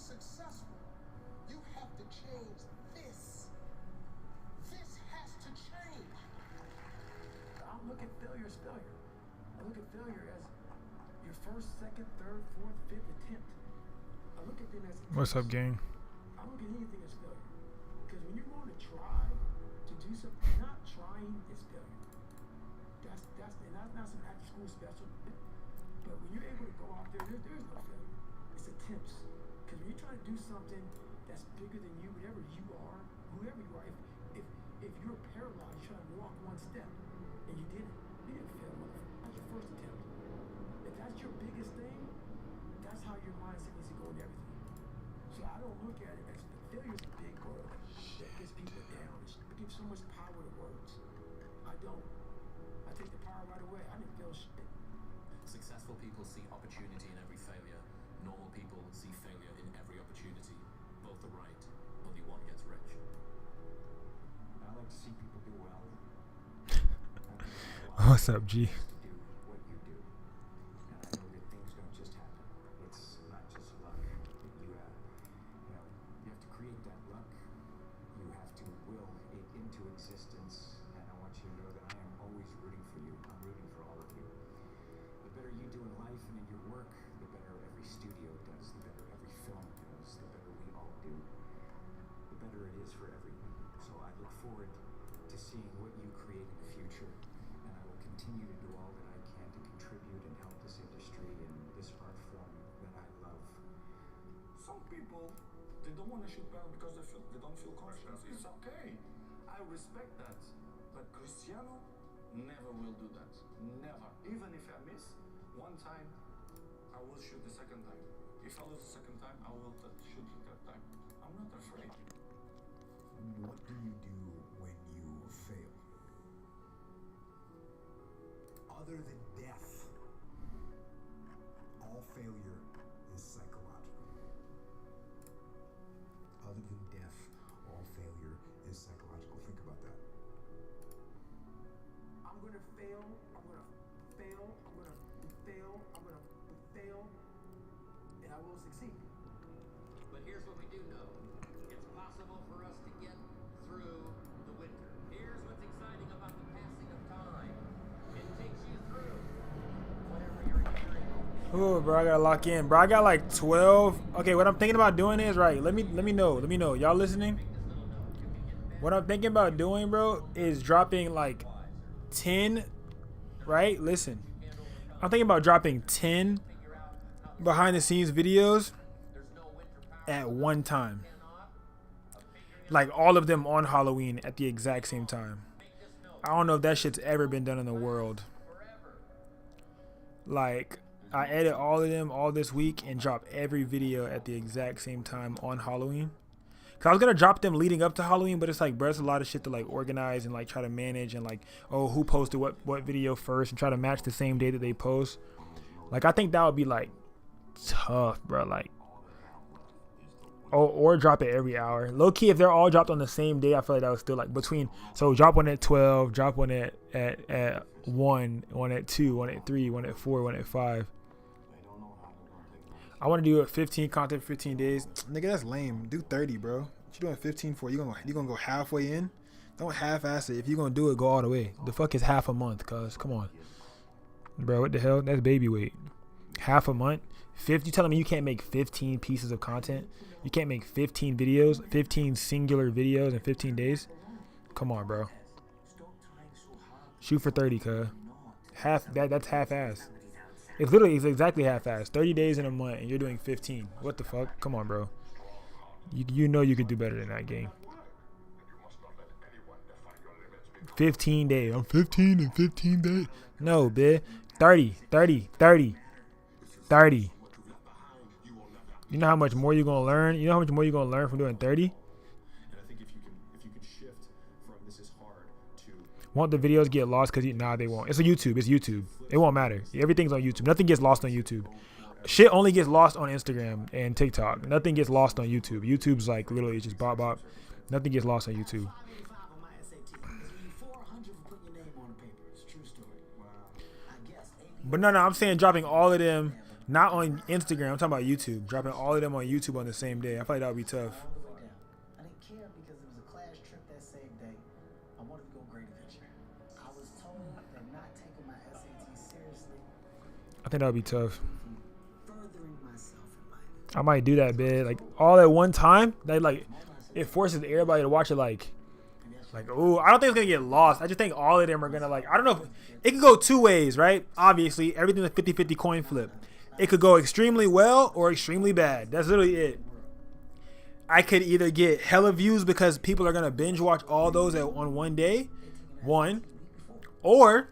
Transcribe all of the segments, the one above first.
successful, you have to change this. This has to change. I don't look at failure as failure. I look at failure as your first, second, third, fourth, fifth attempt. I look at them as What's up, gang? I don't look at anything as failure. Because when you're going to try to do something, not trying is failure. That's not some after school special. But when you're able to go out there, there's no failure. It's attempts. Because when you're trying to do something that's bigger than you, whatever you are, whoever you are, if you're paralyzed, you're trying to walk one step and you didn't fail, motherfucker. That's your first attempt. If that's your biggest thing, that's how your mindset needs to go in everything. So I don't look at it as failure's a big word that gets people down. It gives so much power to words. I don't. I take the power right away. I didn't feel shit. Successful people see opportunity in every failure. Normal people see failure in every opportunity. Both are right. Only one gets rich. I like to see people do well. What's up, G? Do what you do. And I know that things don't just happen. It's not just luck. You have to create that luck. You have to will it into existence. And I want you to know that I am always rooting for you. I'm rooting for all of you. The better you do in life and in your work, the better every studio does, the better every film does, the better we all do, the better it is for everyone. So I look forward to seeing what you create in the future, and I will continue to do all that I can to contribute and help this industry and this art form that I love. Some people, they don't want to shoot well because they don't feel confident. It's okay. I respect that. But Cristiano never will do that. Never. Even if I miss one time, I will shoot the second time. If I lose the second time, I will shoot the third time. I'm not afraid. What do you do when you fail? Other than death, all failure is psychological. Other than death, all failure is psychological. Think about that. I'm gonna fail. I'm gonna fail. I'm gonna fail. I'm gonna fail. And I will succeed. But here's what we do know. It's possible for us to get through the winter. Here's what's exciting about the passing of time. It takes you through whatever you're hearing. Oh, bro, I gotta lock in, bro. I got like 12. Okay, what I'm thinking about doing is right. Let me know. Y'all listening? What I'm thinking about doing, bro, is dropping like 10. Right? Listen, I'm thinking about dropping 10 behind the scenes videos at one time. Like all of them on Halloween at the exact same time. I don't know if that shit's ever been done in the world. Like, I edit all of them all this week and drop every video at the exact same time on Halloween. Cause I was gonna drop them leading up to Halloween, but it's like, bro, it's a lot of shit to like organize and like try to manage and like, oh, who posted what video first and try to match the same day that they post. Like, I think that would be like tough, bro. Like, or drop it every hour. Low key, if they're all dropped on the same day, I feel like that was still like between. So drop one at 12, drop one at 1, one at 2, one at 3, one at 4, one at 5. I want to do a 15 content, 15 days. Nigga, that's lame. Do 30, bro. What you doing 15 for? You gonna go halfway in? Don't half-ass it. If you gonna do it, go all the way. The fuck is half a month? Cause come on, bro. What the hell? That's baby weight. Half a month. You telling me you can't make 15 pieces of content? You can't make 15 videos, 15 singular videos in 15 days? Come on, bro. Shoot for 30, cuz. That's half-ass. It's exactly half-assed. 30 days in a month, and you're doing 15. What the fuck? Come on, bro. You know you could do better than that, game. 15 days. I'm 15 in 15 days. No, bitch. 30. You know how much more you're going to learn? You know how much more you're going to learn from doing 30? And I think if you can shift from this is hard to... Won't the videos get lost? Because nah, they won't. It's YouTube. It won't matter. Everything's on YouTube. Nothing gets lost on YouTube. Shit only gets lost on Instagram and TikTok. Nothing gets lost on YouTube. YouTube's like literally just bop bop. Nothing gets lost on YouTube. But no, I'm saying dropping all of them Not on Instagram. I'm talking about YouTube. Dropping all of them on YouTube on the same day. I feel like that would be tough. All the way down. I didn't care because it was a class trip that same day. I wanted to go great adventure. I was told that not taking my SAT seriously, I think that would be tough. furthering myself in life. I might do that, bit like all at one time. That like it forces everybody to watch it. Like, oh, I don't think it's gonna get lost. I just think all of them are gonna like. I don't know. It could go two ways, right? Obviously, everything's a 50-50 coin flip. It could go extremely well or extremely bad. That's literally it. I could either get hella views because people are gonna binge watch all those on one day, or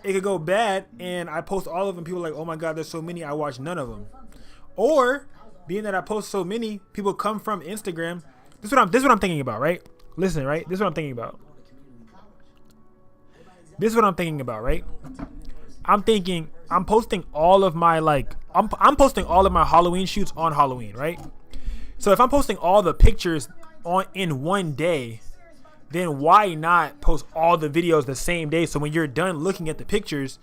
it could go bad and I post all of them. People are like, oh my god, there's so many. I watch none of them. Or being that I post so many, people come from Instagram. This is what I'm thinking about, right? Listen, right? This is what I'm thinking about. This is what I'm thinking about, right? I'm thinking I'm posting all of my I'm posting all of my Halloween shoots on Halloween, right? So if I'm posting all the pictures in one day, then why not post all the videos the same day? So when you're done looking at the pictures,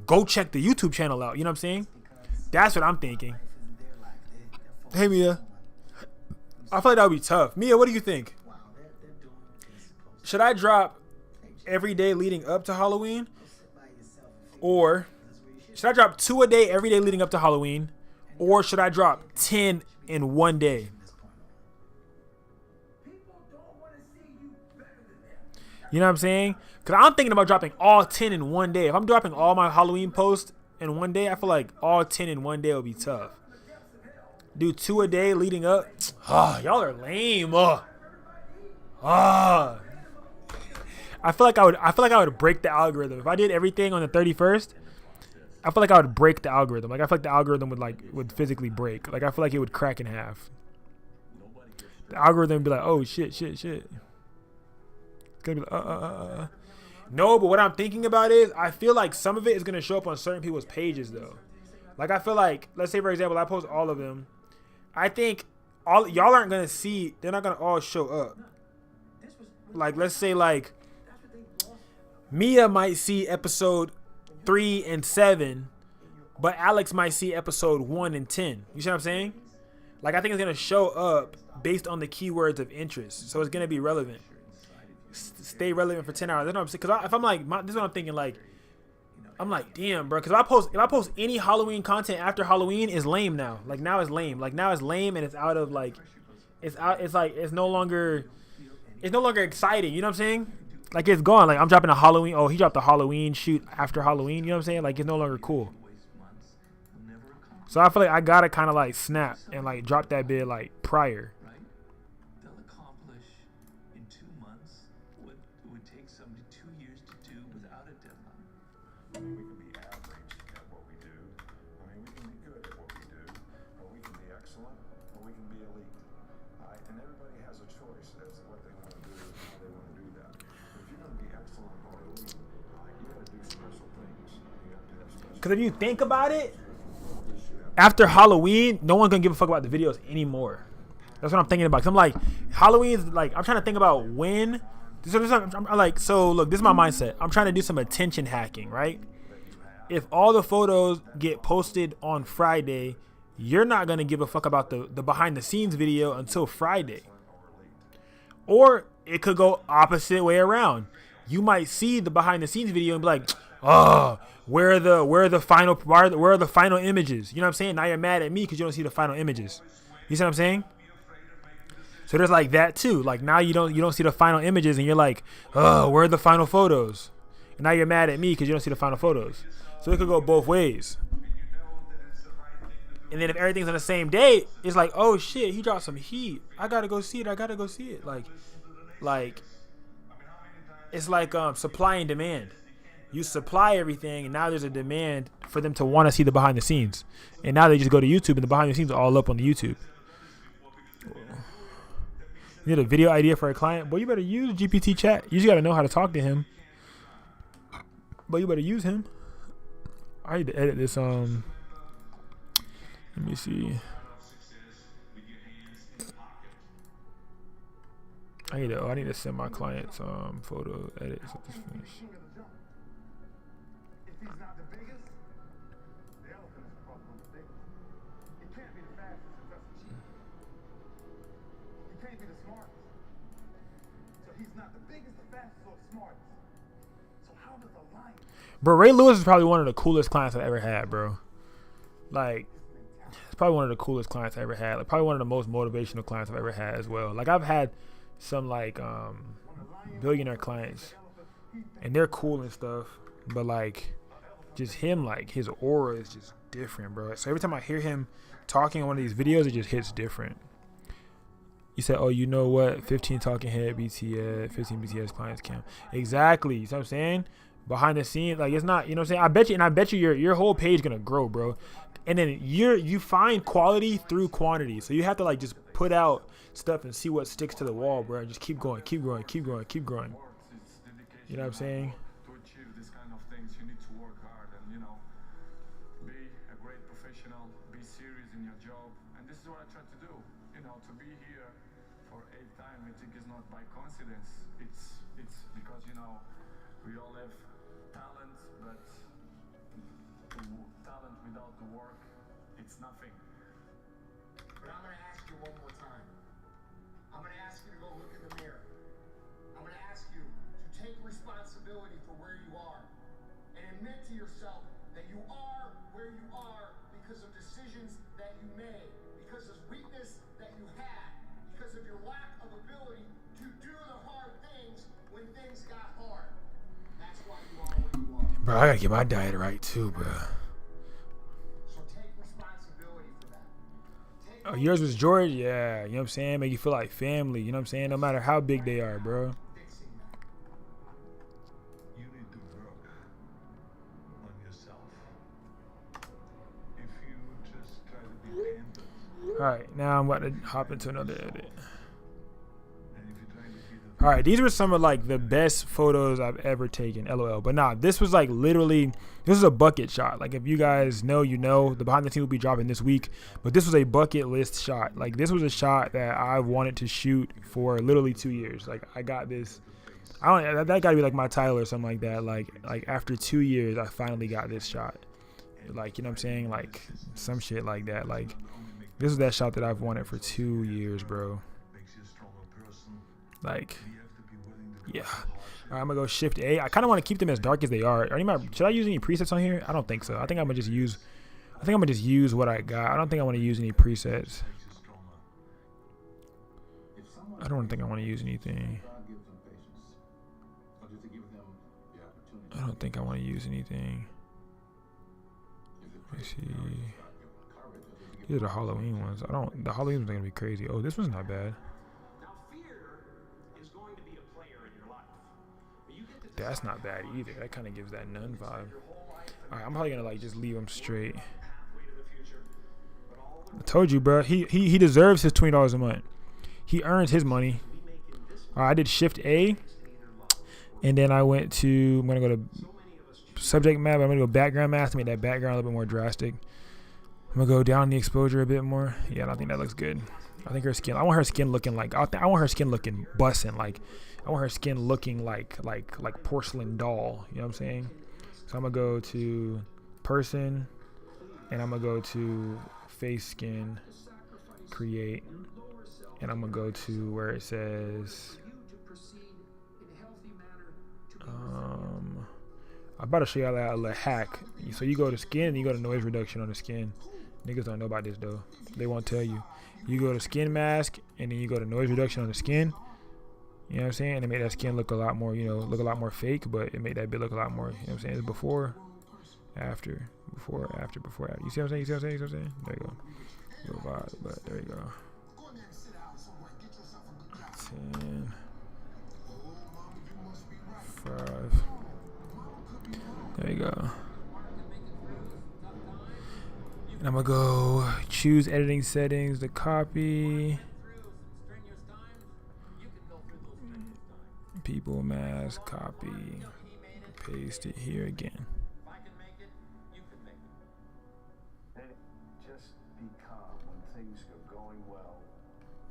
go check the YouTube channel out. You know what I'm saying? That's what I'm thinking. Hey Mia, I feel like that would be tough. Mia, what do you think? Should I drop every day leading up to Halloween? Or should I drop 2 a day every day leading up to Halloween? Or should I drop 10 in one day? You know what I'm saying? Because I'm thinking about dropping all 10 in one day. If I'm dropping all my Halloween posts in one day, I feel like all 10 in one day will be tough. Do 2 a day leading up. Y'all are lame. I feel like I would break the algorithm. If I did everything on the 31st, I feel like I would break the algorithm. Like I feel like the algorithm would physically break. Like I feel like it would crack in half. The algorithm would be like, oh shit. It's gonna be like, No, but what I'm thinking about is I feel like some of it is gonna show up on certain people's pages though. Like I feel like, let's say for example, I post all of them. I think all y'all aren't gonna see. They're not gonna all show up. Like let's say like Mia might see episode 3 and 7, but Alex might see episode 1 and 10. You see what I'm saying? Like I think it's gonna show up based on the keywords of interest, so it's gonna be relevant. Stay relevant for 10 hours. That's what I'm saying. Because if I'm like, this is what I'm thinking. Like, I'm like, damn, bro. Because if I post any Halloween content after Halloween, is lame now. Like now it's lame. Like now it's lame, and it's out of like, it's out. It's like it's no longer exciting. You know what I'm saying? Like it's gone. Like I'm dropping a Halloween. Oh, he dropped a Halloween shoot after Halloween. You know what I'm saying? Like it's no longer cool. So I feel like I gotta kind of like snap and like drop that bit like prior. They'll accomplish in 2 months what it would take somebody 2 years to do without a deadline. I mean, we can be average at what we do. I mean, we can be good at what we do, or we can be excellent, or we can be elite. And everybody has a choice as to what they want to do and how they want to do that. If you're going to be excellent or elite, you got to do special things. You got to have special. Because if you think about it, after Halloween, no one's gonna give a fuck about the videos anymore. That's what I'm thinking about. Cause I'm like, Halloween is like, I'm trying to think about when. So look, this is my mindset. I'm trying to do some attention hacking, right? If all the photos get posted on Friday, you're not gonna give a fuck about the behind the scenes video until Friday. Or it could go opposite way around. You might see the behind the scenes video and be like, oh, where are the final images? You know what I'm saying? Now you're mad at me because you don't see the final images. You see what I'm saying? So there's like that too. Like now you don't see the final images and you're like, oh, where are the final photos? And now you're mad at me because you don't see the final photos. So it could go both ways. And then if everything's on the same day, it's like, oh shit, he dropped some heat. I gotta go see it. Like it's like supply and demand. You supply everything, and now there's a demand for them to want to see the behind the scenes. And now they just go to YouTube, and the behind the scenes are all up on the YouTube. You need a video idea for a client? Boy, you better use GPT chat. You just got to know how to talk to him. But you better use him. I need to edit this. Let me see. I need to send my clients photo edits at this finish. If he's not the biggest, the elephant is probably the biggest. he's not the biggest, the fastest, or the smartest. So how does a lion? Bro, Ray Lewis is probably one of the coolest clients I ever had, bro. Like, it's probably one of the coolest clients I ever had. Like, probably one of the most motivational clients I've ever had as well. Like, I've had some like billionaire clients, and they're cool and stuff, but like, just him, like his aura is just different, bro. So every time I hear him talking on one of these videos, it just hits different. You said, oh, you know what? 15 talking head BTS, 15 BTS clients cam. Exactly. You know what I'm saying? Behind the scenes, like, it's not, you know what I'm saying? I bet you your whole page gonna grow, bro. And then you find quality through quantity. So you have to like just put out stuff and see what sticks to the wall, bro. And just keep going, keep growing, keep growing, keep growing. You know what I'm saying? To achieve this kind of things, you need to work hard and, you know, be a great professional, be serious in your job. And this is what I try to do. You know, to be here for 8th time, I think is not by coincidence. It's because, you know, we all have talent, but talent without the work, it's nothing. But I'm going to ask you one more time. I'm going to ask you to go look in the mirror. I'm going to ask you to take responsibility for where you are and admit to yourself that you are where you are because of decisions that you made, because of weakness that you had, because of your lack of ability to do the hard things when things got hard. That's why you are where you are. Bro, I gotta get my diet right too, bro. So take responsibility for that. Oh, yours was George? Yeah, you know what I'm saying? Make you feel like family, you know what I'm saying? No matter how big they are, bro. You need to work on yourself. If you just try to be pampered, Alright, now I'm about to hop into another edit. and if you try to be the Alright, these were some of like the best photos I've ever taken, LOL. But nah, this was like literally, this is a bucket shot. Like, if you guys know, you know, the behind the scenes will be dropping this week. But this was a bucket list shot. Like, this was a shot that I wanted to shoot for literally 2 years. Like, I got this. I don't. That gotta be like my title or something like that. Like after 2 years, I finally got this shot. Like, you know what I'm saying? Like some shit like that. Like, this is that shot that I've wanted for 2 years, bro. makes you a stronger person. Like, You have to be willing to go yeah. through hardship. All right, I'm gonna go Shift A. I kind of want to keep them as dark as they are. Should I use any presets on here? I don't think so. I think I'm gonna just use. What I got. I don't think I want to use any presets. Makes you stronger. I don't think I want to use anything. God gives them patience. Or just to give them the opportunity. I don't think I want to use anything. Let me see. These are the Halloween ones. The Halloween ones are gonna be crazy. Oh, this one's not bad. Now, fear is going to be a player in your life. But you get to That's not bad either. That kind of gives that nun vibe. All right, I'm probably gonna like just leave him straight. pathway to the future. But all the I told you, bro. He deserves his $20 a month. He earns his money. All right, I did Shift A, and then I went to. I'm gonna go to subject map. I'm gonna go background mask to make that background a little bit more drastic. I'm gonna go down the exposure a bit more. Yeah, I don't think that looks good. I think her skin. I want her skin looking like. I want her skin looking bussin'. Like, I want her skin looking like porcelain doll. You know what I'm saying? So I'm gonna go to person, and I'm gonna go to face skin, create, and I'm gonna go to where it says. I'm about to show y'all a little hack. So you go to skin, and you go to noise reduction on the skin. Niggas don't know about this though. They won't tell you. You go to skin mask, and then you go to noise reduction on the skin. You know what I'm saying? And it made that skin look a lot more, look a lot more fake, but it made that bit look a lot more, you know what I'm saying? It's before, after. You see what I'm saying? There you go. Little vibe, but there you go. 10, 5. There you go. And I'm gonna go choose editing settings, the copy. People mask, copy, paste it here again. If I can make it, you can make it. And just be calm when things are going well.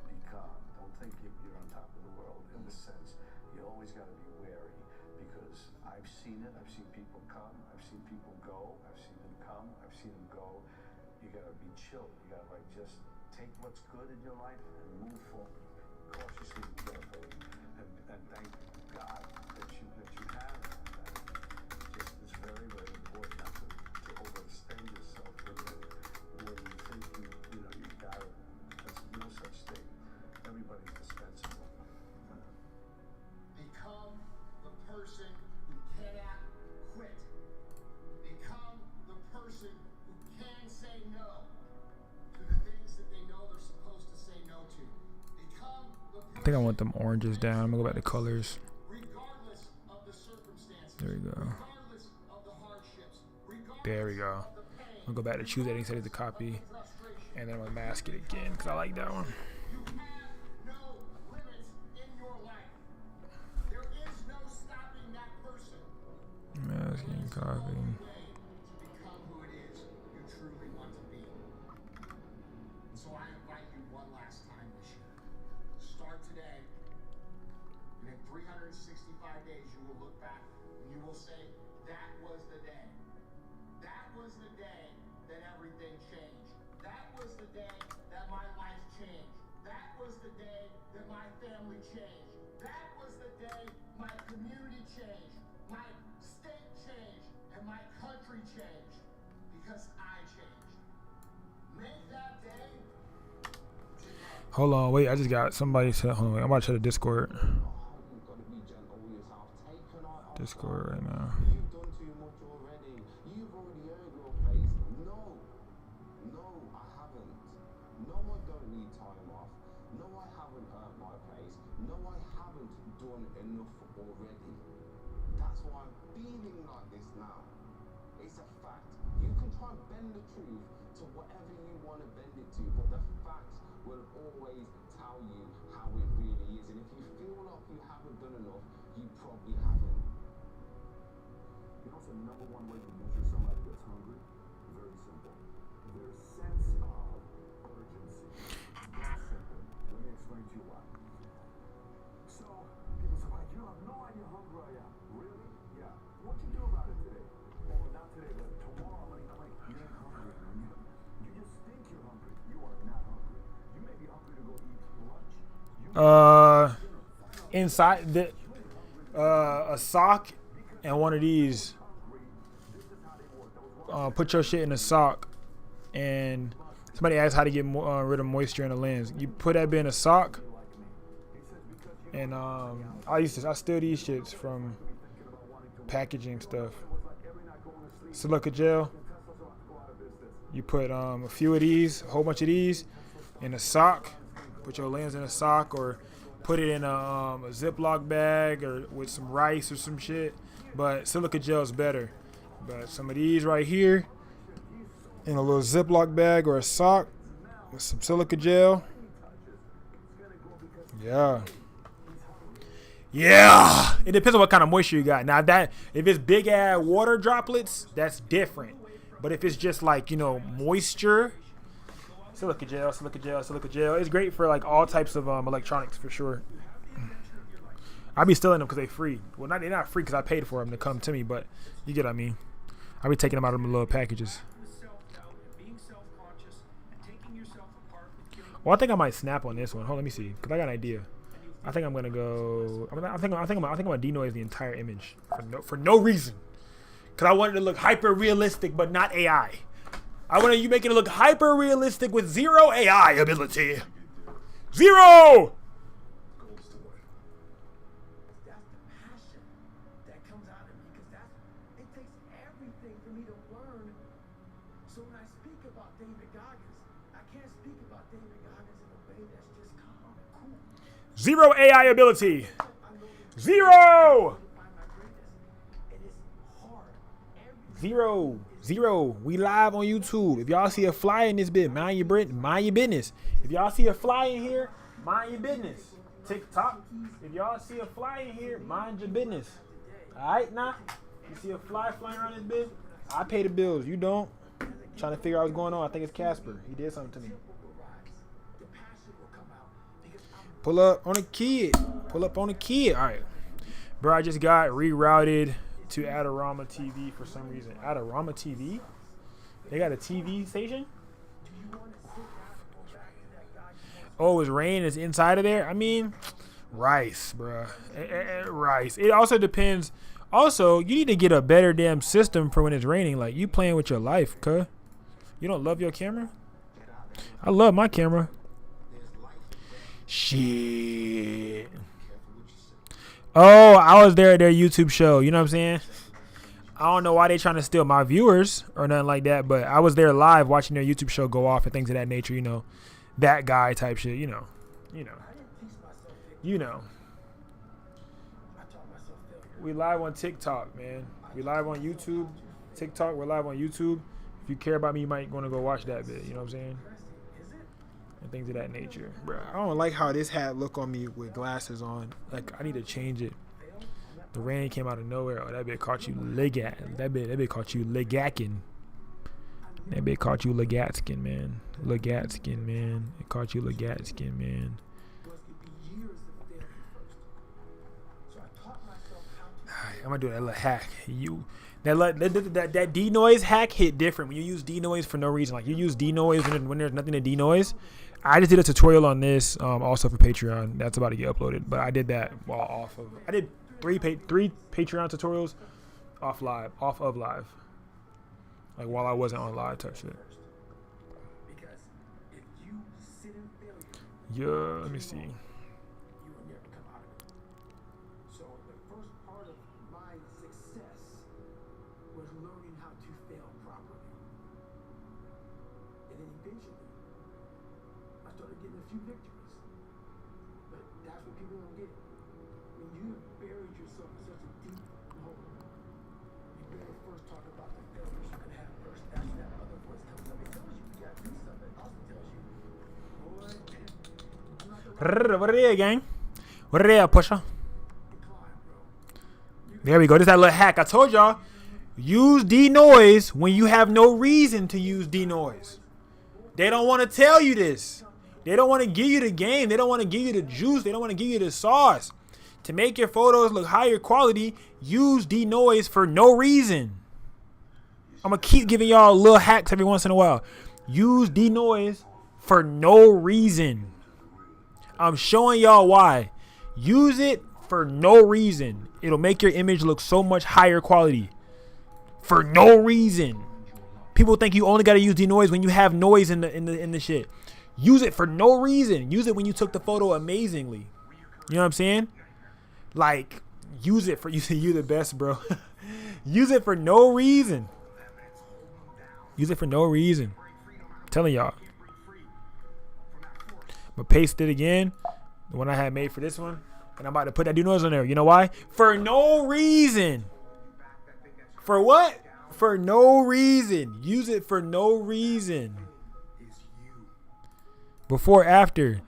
Be calm. Don't think you're on top of the world in the sense you always got to be wary because I've seen it. I've seen people come. I've seen people go. I've seen them come. I've seen them go. You got to be chill. You got to just take what's good in your life and move forward cautiously and carefully. and thank God that you have that. Just it's very, very important not to overextend yourself when you think you know you got it. There's no such thing. Everybody's dispensable. Become the person who cannot quit. Become the person who can say no to the things that they know they're supposed to say no to. Become the person I think I want them oranges down. I'm gonna go back to colors. regardless of the circumstances. There we go. Regardless of the hardships. There we go. Of the pain. I'll go back to choose that instead of the copy, and then I'm gonna mask it again because I like that one. You have no limits in your life. There is no stopping that person. Masking, copy. Way to become who it is you truly want to be. And so I invite you one last time this year. Start today. And in 365 days, you will look back and you will say, that was the day. That was the day that everything changed. That was the day that my life changed. That was the day that my family changed. That was the day my community changed. My state changed. And my country changed. Because I changed. Make that day today. Hold on, wait. I just got somebody said. Hold on, wait. I'm about to shut the Discord. Discord right now. You've done too much already. You've already earned your place. No, I haven't. No, I don't need time off. No, I haven't earned my place. No, I haven't done enough already. That's why I'm feeling like this now. It's a fact. You can try and bend the truth to whatever you want to bend it to, but the facts will always tell you how it really is. And if you feel like you haven't done enough, you probably haven't. You know what's the number one way to measure somebody that's hungry? Very simple. Their sense of urgency. That's simple. Let me explain to you why. So, people say, like, you have no idea how hungry I am. Really? Yeah. What'd you do about it today? Well, not today, but tomorrow. I'm like, you ain't hungry, man. You just think you're hungry. You are not hungry. You may be hungry to go eat lunch. Inside the a sock and one of these. Put your shit in a sock, and somebody asked how to get rid of moisture in the lens. You put that bit in a sock, and I steal these shits from packaging stuff. Silica gel. You put a few of these, a whole bunch of these, in a sock. Put your lens in a sock, or put it in a Ziploc bag, or with some rice or some shit. But silica gel is better. But some of these right here, in a little Ziploc bag or a sock with some silica gel. Yeah. It depends on what kind of moisture you got. Now that if it's big ass water droplets, that's different. But if it's just like, moisture, silica gel. It's great for like all types of electronics for sure. I be stealing them because they free. Well, they're not free because I paid for them to come to me, but you get what I mean. I be taking them out of them little packages. Well, I think I might snap on this one. Hold on, let me see, because I got an idea. I think I'm gonna go. I think I'm gonna denoise the entire image for no reason. Because I want it to look hyper realistic, but not AI. I want you making it look hyper realistic with zero AI ability. Zero. Zero AI ability. Zero. We live on YouTube. If y'all see a fly in this bit, mind your business. If y'all see a fly in here, mind your business. TikTok. If y'all see a fly in here, mind your business. Alright, now. You see a fly flying around this bit? I pay the bills. You don't. Trying to figure out what's going on. I think it's Casper. He did something to me. Pull up on a kid. Alright. Bro, I just got rerouted to Adorama TV for some reason. Adorama TV? They got a TV station? Oh, it's rain. It's inside of there? I mean, Rice, bruh. Rice. It also depends. Also, you need to get a better damn system for when it's raining. Like, you playing with your life, cuh. You don't love your camera? I love my camera. Shit. Oh, I was there at their YouTube show. You know what I'm saying? I don't know why they trying to steal my viewers or nothing like that, but I was there live watching their YouTube show go off and things of that nature. You know, that guy type shit. You know. We live on TikTok, man. We live on YouTube, TikTok. We're live on YouTube. If you care about me, you might want to go watch that bit. You know what I'm saying? And things of that nature, bro. I don't like how this hat look on me with glasses on. Like, I need to change it. The rain came out of nowhere. Oh, that bit caught you that bit caught you legacking. That bit caught you legatskin, man. Legatskin, man. It caught you legatskin, man. I'm gonna do that little hack. That denoise hack hit different when you use denoise for no reason. Like, you use denoise when there's nothing to denoise. I just did a tutorial on this, also for Patreon. That's about to get uploaded. But I did that while off of. I did three Patreon tutorials off of live, like while I wasn't on live type shit. Yeah, let me see. What it is, gang? What it is, pusher? There we go. This is that little hack. I told y'all, use denoise when you have no reason to use denoise. They don't want to tell you this. They don't want to give you the game. They don't want to give you the juice. They don't want to give you the sauce. To make your photos look higher quality, use denoise for no reason. I'm going to keep giving y'all little hacks every once in a while. Use denoise for no reason. I'm showing y'all why. Use it for no reason. It'll make your image look so much higher quality. For no reason. People think you only got to use denoise when you have noise in the shit. Use it for no reason. Use it when you took the photo amazingly. You know what I'm saying? Like, use it for you the best, bro. Use it for no reason. Use it for no reason. I'm telling y'all. But paste it again, the one I had made for this one, and I'm about to put that denoise on there. You know why? For no reason. For what? For no reason. Use it for no reason. Before, after.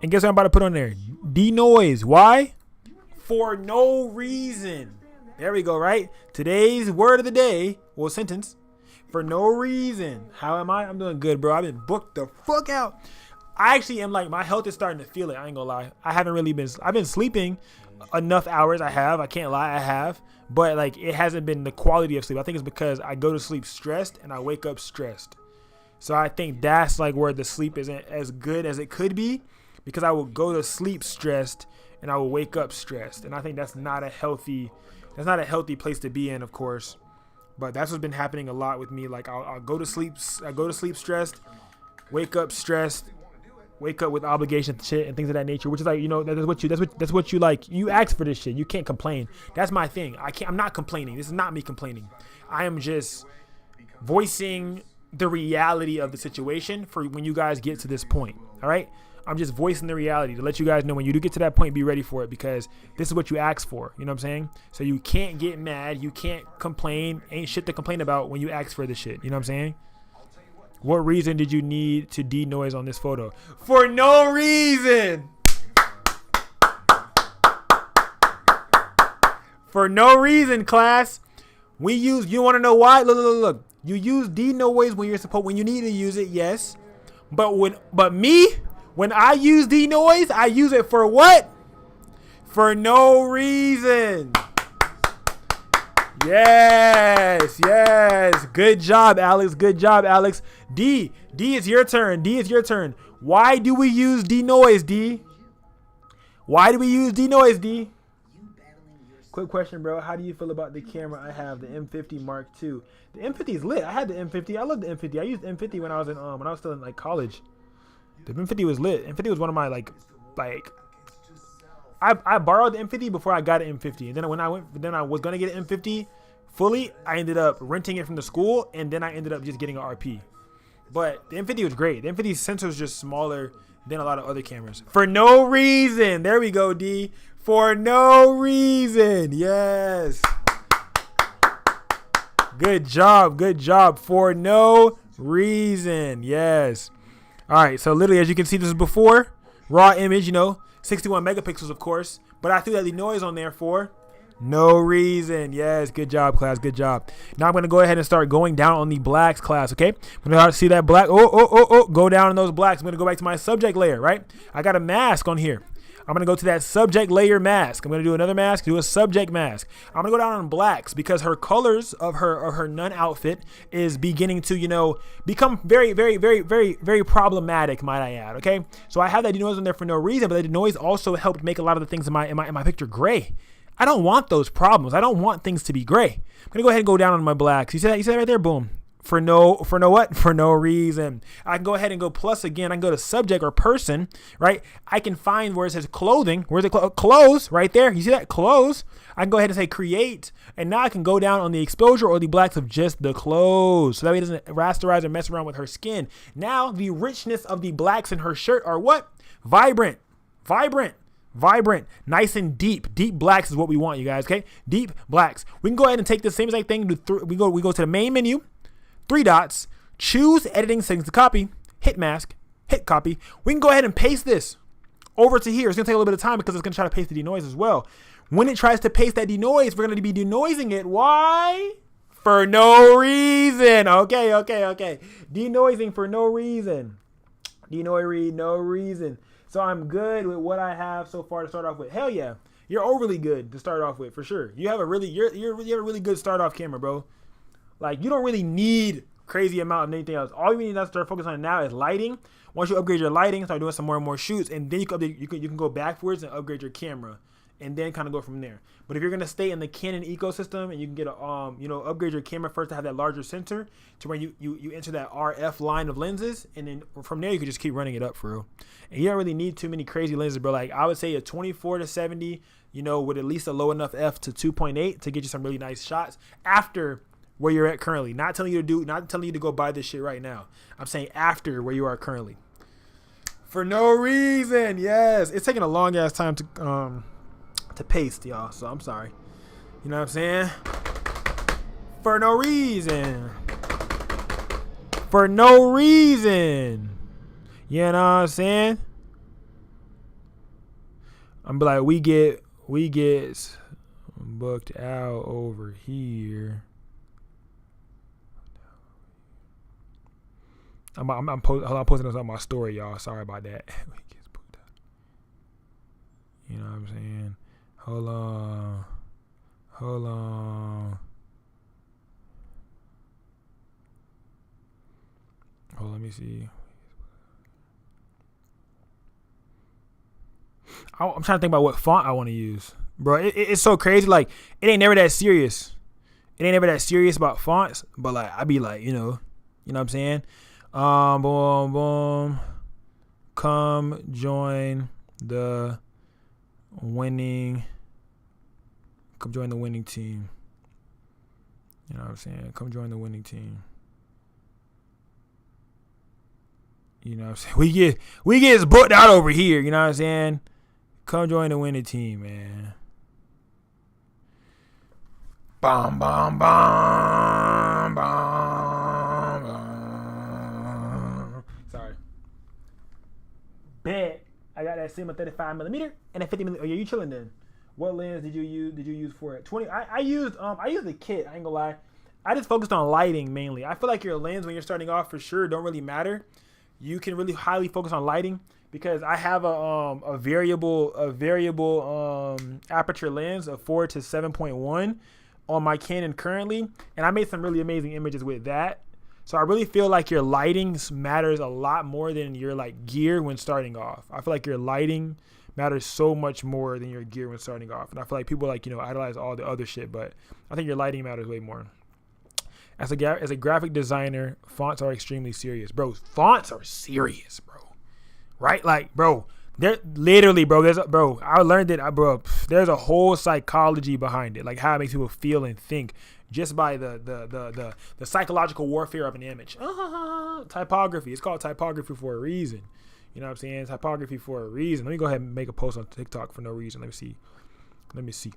And guess what I'm about to put on there? Denoise. Why? For no reason. There we go, right? Today's word of the day, well, sentence. For no reason. How am I? I'm doing good, bro. I've been booked the fuck out. I actually am, like, my health is starting to feel it. I ain't gonna lie. I've been sleeping enough hours. I can't lie. I have. But, like, it hasn't been the quality of sleep. I think it's because I go to sleep stressed and I wake up stressed. So I think that's, like, where the sleep isn't as good as it could be, because I will go to sleep stressed and I will wake up stressed. And I think that's not a healthy place to be in, of course. But that's what's been happening a lot with me. Like, I'll go to sleep stressed, wake up stressed, wake up with obligation shit and things of that nature, which is like, you know, that's what you like. You ask for this shit. You can't complain. That's my thing. I'm not complaining. This is not me complaining. I am just voicing the reality of the situation for when you guys get to this point. All right. I'm just voicing the reality to let you guys know when you do get to that point, be ready for it, because this is what you asked for. You know what I'm saying? So you can't get mad. You can't complain. Ain't shit to complain about when you ask for the shit. You know what I'm saying? What reason did you need to denoise on this photo? For no reason. For no reason, class. You want to know why? Look. You use denoise when you need to use it, yes. But when I use denoise, I use it for what? For no reason. Yes. Good job, Alex. D, it's your turn. Why do we use denoise, D? Why do we use denoise, D? You battling your Quick question, bro. How do you feel about the camera I have, the M50 Mark II? The M50 is lit. I had the M50. I love the M50. I used M50 when I was still in like college. The M50 was lit. M50 was one of my like I borrowed the M50 before I got an M50, and then when I was gonna get an M50 fully, I ended up renting it from the school, and then I ended up just getting an RP. But the M50 was great. The M50's sensor is just smaller than a lot of other cameras. For no reason. There we go, D. For no reason. Yes. Good job. Good job. For no reason. Yes. All right. So literally, as you can see, this is before. Raw image, 61 megapixels, of course. But I threw that denoise on there for no reason. Yes, good job, class. Good job. Now I'm going to go ahead and start going down on the blacks, class, okay? I'm going to see that black. Go down on those blacks. I'm going to go back to my subject layer, right? I got a mask on here. I'm going to go to that subject layer mask. I'm going to do another mask, do a subject mask. I'm going to go down on blacks because her colors of her nun outfit is beginning to, become very, very, very, very, very problematic, might I add, okay? So I have that denoise on there for no reason, but the denoise also helped make a lot of the things in my picture gray. I don't want those problems. I don't want things to be gray. I'm going to go ahead and go down on my blacks. You see that right there? Boom. For no what? For no reason. I can go ahead and go plus again. I can go to subject or person, right? I can find where it says clothing. Where's it? Clothes right there. You see that? Clothes. I can go ahead and say create. And now I can go down on the exposure or the blacks of just the clothes. So that way it doesn't rasterize or mess around with her skin. Now the richness of the blacks in her shirt are what? Vibrant. Nice and deep. Deep blacks is what we want, you guys, okay? Deep blacks. We can go ahead and take the same exact thing. We go to the main menu. 3 dots, choose editing settings to copy, hit mask, hit copy. We can go ahead and paste this over to here. It's going to take a little bit of time because it's going to try to paste the denoise as well. When it tries to paste that denoise, we're going to be denoising it. Why? For no reason. Okay. Denoising for no reason. Denoise no reason. So I'm good with what I have so far to start off with. Hell yeah. You're overly good to start off with, for sure. You have a really good start off camera, bro. Like, you don't really need crazy amount of anything else. All you need to start focusing on now is lighting. Once you upgrade your lighting, start doing some more and more shoots, and then you can go backwards and upgrade your camera, and then kind of go from there. But if you're gonna stay in the Canon ecosystem, and you can get a upgrade your camera first to have that larger sensor, to where you enter that RF line of lenses, and then from there you can just keep running it up for real. And you don't really need too many crazy lenses, bro. Like I would say a 24-70, with at least a low enough f to 2.8 to get you some really nice shots after where you're at currently. Not telling you to go buy this shit right now. I'm saying after where you are currently. For no reason. Yes. It's taking a long ass time to paste, y'all. So I'm sorry. You know what I'm saying? For no reason. For no reason. You know what I'm saying? I'm like, we get booked out over here. I'm posting this on my story, y'all. Sorry about that. You know what I'm saying? Hold on. Let me see. I'm trying to think about what font I want to use. Bro, it's so crazy. Like, it ain't never that serious. It ain't never that serious about fonts. But, like, I be like, you know what I'm saying? Boom. Come join the winning team. You know what I'm saying? Come join the winning team. You know what I'm saying? We get booked out over here, you know what I'm saying? Come join the winning team, man. Bom. Sorry. Bet. I got that Sigma 35mm and a 50mm. Oh yeah, you chilling then? What lens did you use for it? 20. I used the kit. I ain't gonna lie. I just focused on lighting mainly. I feel like your lens when you're starting off for sure don't really matter. You can really highly focus on lighting because I have a variable aperture lens of 4 to 7.1 on my Canon currently, and I made some really amazing images with that. So I really feel like your lighting matters a lot more than your like gear when starting off. I feel like your lighting matters so much more than your gear when starting off. And I feel like people like, idolize all the other shit, but I think your lighting matters way more. As a graphic designer, fonts are extremely serious. Bro, fonts are serious, bro. Right? Like, bro, they're literally, bro, I learned it, bro, there's a whole psychology behind it, like how it makes people feel and think just by the psychological warfare of an image. Typography. It's called typography for a reason. You know what I'm saying? Typography for a reason. Let me go ahead and make a post on TikTok for no reason. Let me see.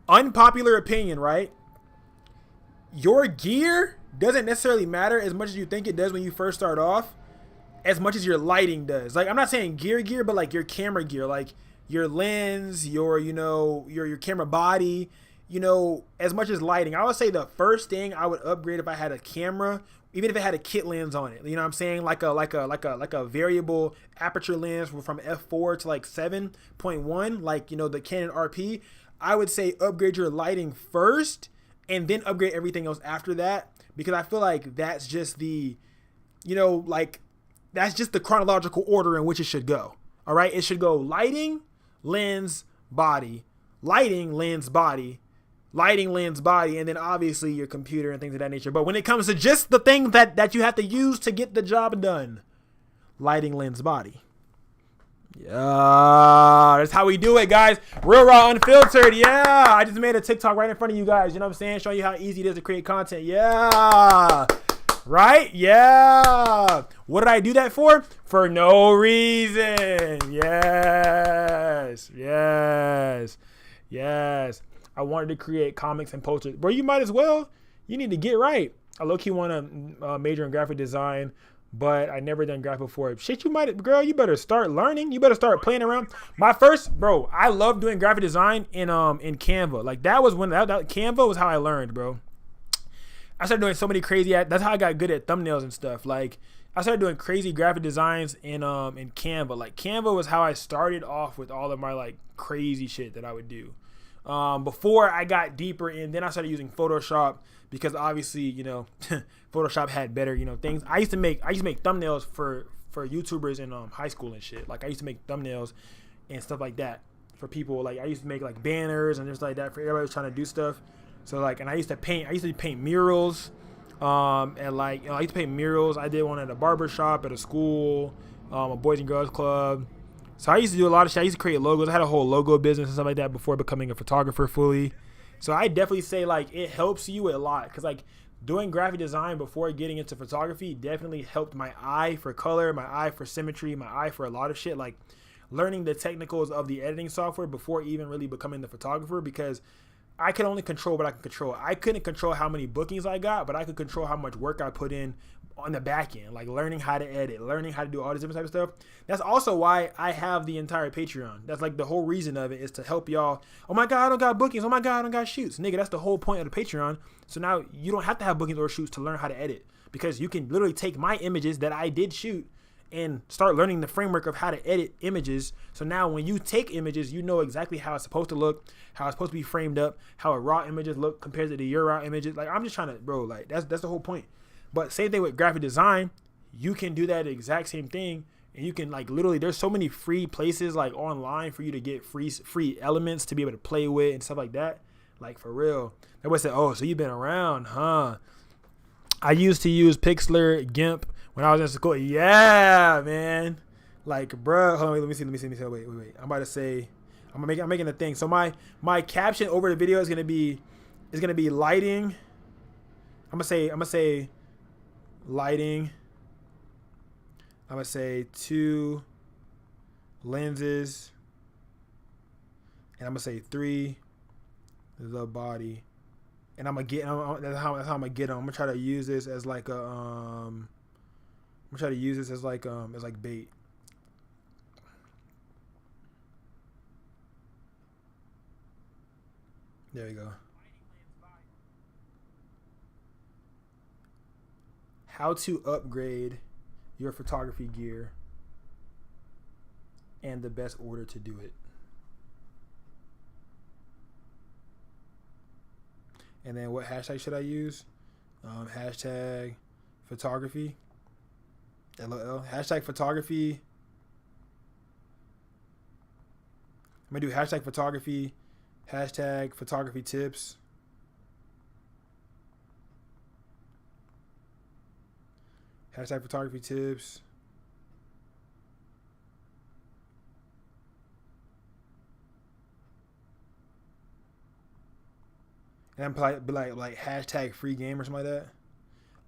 Unpopular opinion, right? Your gear doesn't necessarily matter as much as you think it does when you first start off, as much as your lighting does. Like, I'm not saying gear, but like your camera gear, like your lens, your camera body, as much as lighting. I would say the first thing I would upgrade if I had a camera, even if it had a kit lens on it, you know what I'm saying? Like a variable aperture lens from f4 to like 7.1, like, the Canon RP. I would say upgrade your lighting first and then upgrade everything else after that, because I feel like that's just the, that's just the chronological order in which it should go. All right. It should go lighting, lens, body, lighting, lens, body, lighting, lens, body, and then obviously your computer and things of that nature. But when it comes to just the thing that you have to use to get the job done, lighting, lens, body. Yeah, that's how we do it, guys. Real raw, unfiltered. Yeah, I just made a TikTok right in front of you guys. You know what I'm saying? Showing you how easy it is to create content. Yeah. Right? Yeah. What did I do that for? For no reason. Yes. I wanted to create comics and posters. Bro, you might as well. You need to get right. I low-key want to major in graphic design, but I never done graphic before. Shit, girl, you better start learning. You better start playing around. I love doing graphic design in Canva. Like, that was when Canva was how I learned, bro. I started doing so many crazy, that's how I got good at thumbnails and stuff. Like, I started doing crazy graphic designs in Canva. Like, Canva was how I started off with all of my like crazy shit that I would do. Before I got deeper in, then I started using Photoshop, because obviously, Photoshop had better, things. I used to make thumbnails for YouTubers in high school and shit. Like, I used to make thumbnails and stuff like that for people. Like, I used to make like banners and just like that for everybody who's trying to do stuff. So like, and I used to paint murals. And like, I used to paint murals. I did one at a barber shop, at a school, a Boys and Girls Club. So I used to do a lot of shit. I used to create logos. I had a whole logo business and stuff like that before becoming a photographer fully. So I definitely say like it helps you a lot, because like doing graphic design before getting into photography definitely helped my eye for color, my eye for symmetry, my eye for a lot of shit. Like learning the technicals of the editing software before even really becoming the photographer, because I can only control what I can control. I couldn't control how many bookings I got, but I could control how much work I put in on the back end, like learning how to edit, learning how to do all this different type of stuff. That's also why I have the entire Patreon. That's like the whole reason of it, is to help y'all. Oh my God, I don't got bookings. Oh my God, I don't got shoots. Nigga, that's the whole point of the Patreon. So now you don't have to have bookings or shoots to learn how to edit, because you can literally take my images that I did shoot and start learning the framework of how to edit images. So now when you take images, you know exactly how it's supposed to look, how it's supposed to be framed up, how a raw images look compared to your raw images. Like, I'm just trying to, bro, like that's the whole point. But same thing with graphic design. You can do that exact same thing, and you can like literally, there's so many free places like online for you to get free elements to be able to play with and stuff like that. Like, for real. That boy said, oh, so you've been around, huh? I used to use Pixlr, GIMP when I was in school. Yeah, man. Like, bro, hold on, let me see. Wait. I'm about to say, I'm making a thing. So my caption over the video is gonna be lighting. I'm gonna say lighting. I'm gonna say 2 lenses, and I'm gonna say 3 the body, and that's how I'm gonna get them. I'm gonna try to use this as like a as like bait. There we go. How to upgrade your photography gear and the best order to do it. And then what hashtag should I use? Hashtag photography. LOL. Hashtag photography. I'm gonna do hashtag photography. Hashtag photography tips. Hashtag photography tips. And I'm be like hashtag free game or something like that.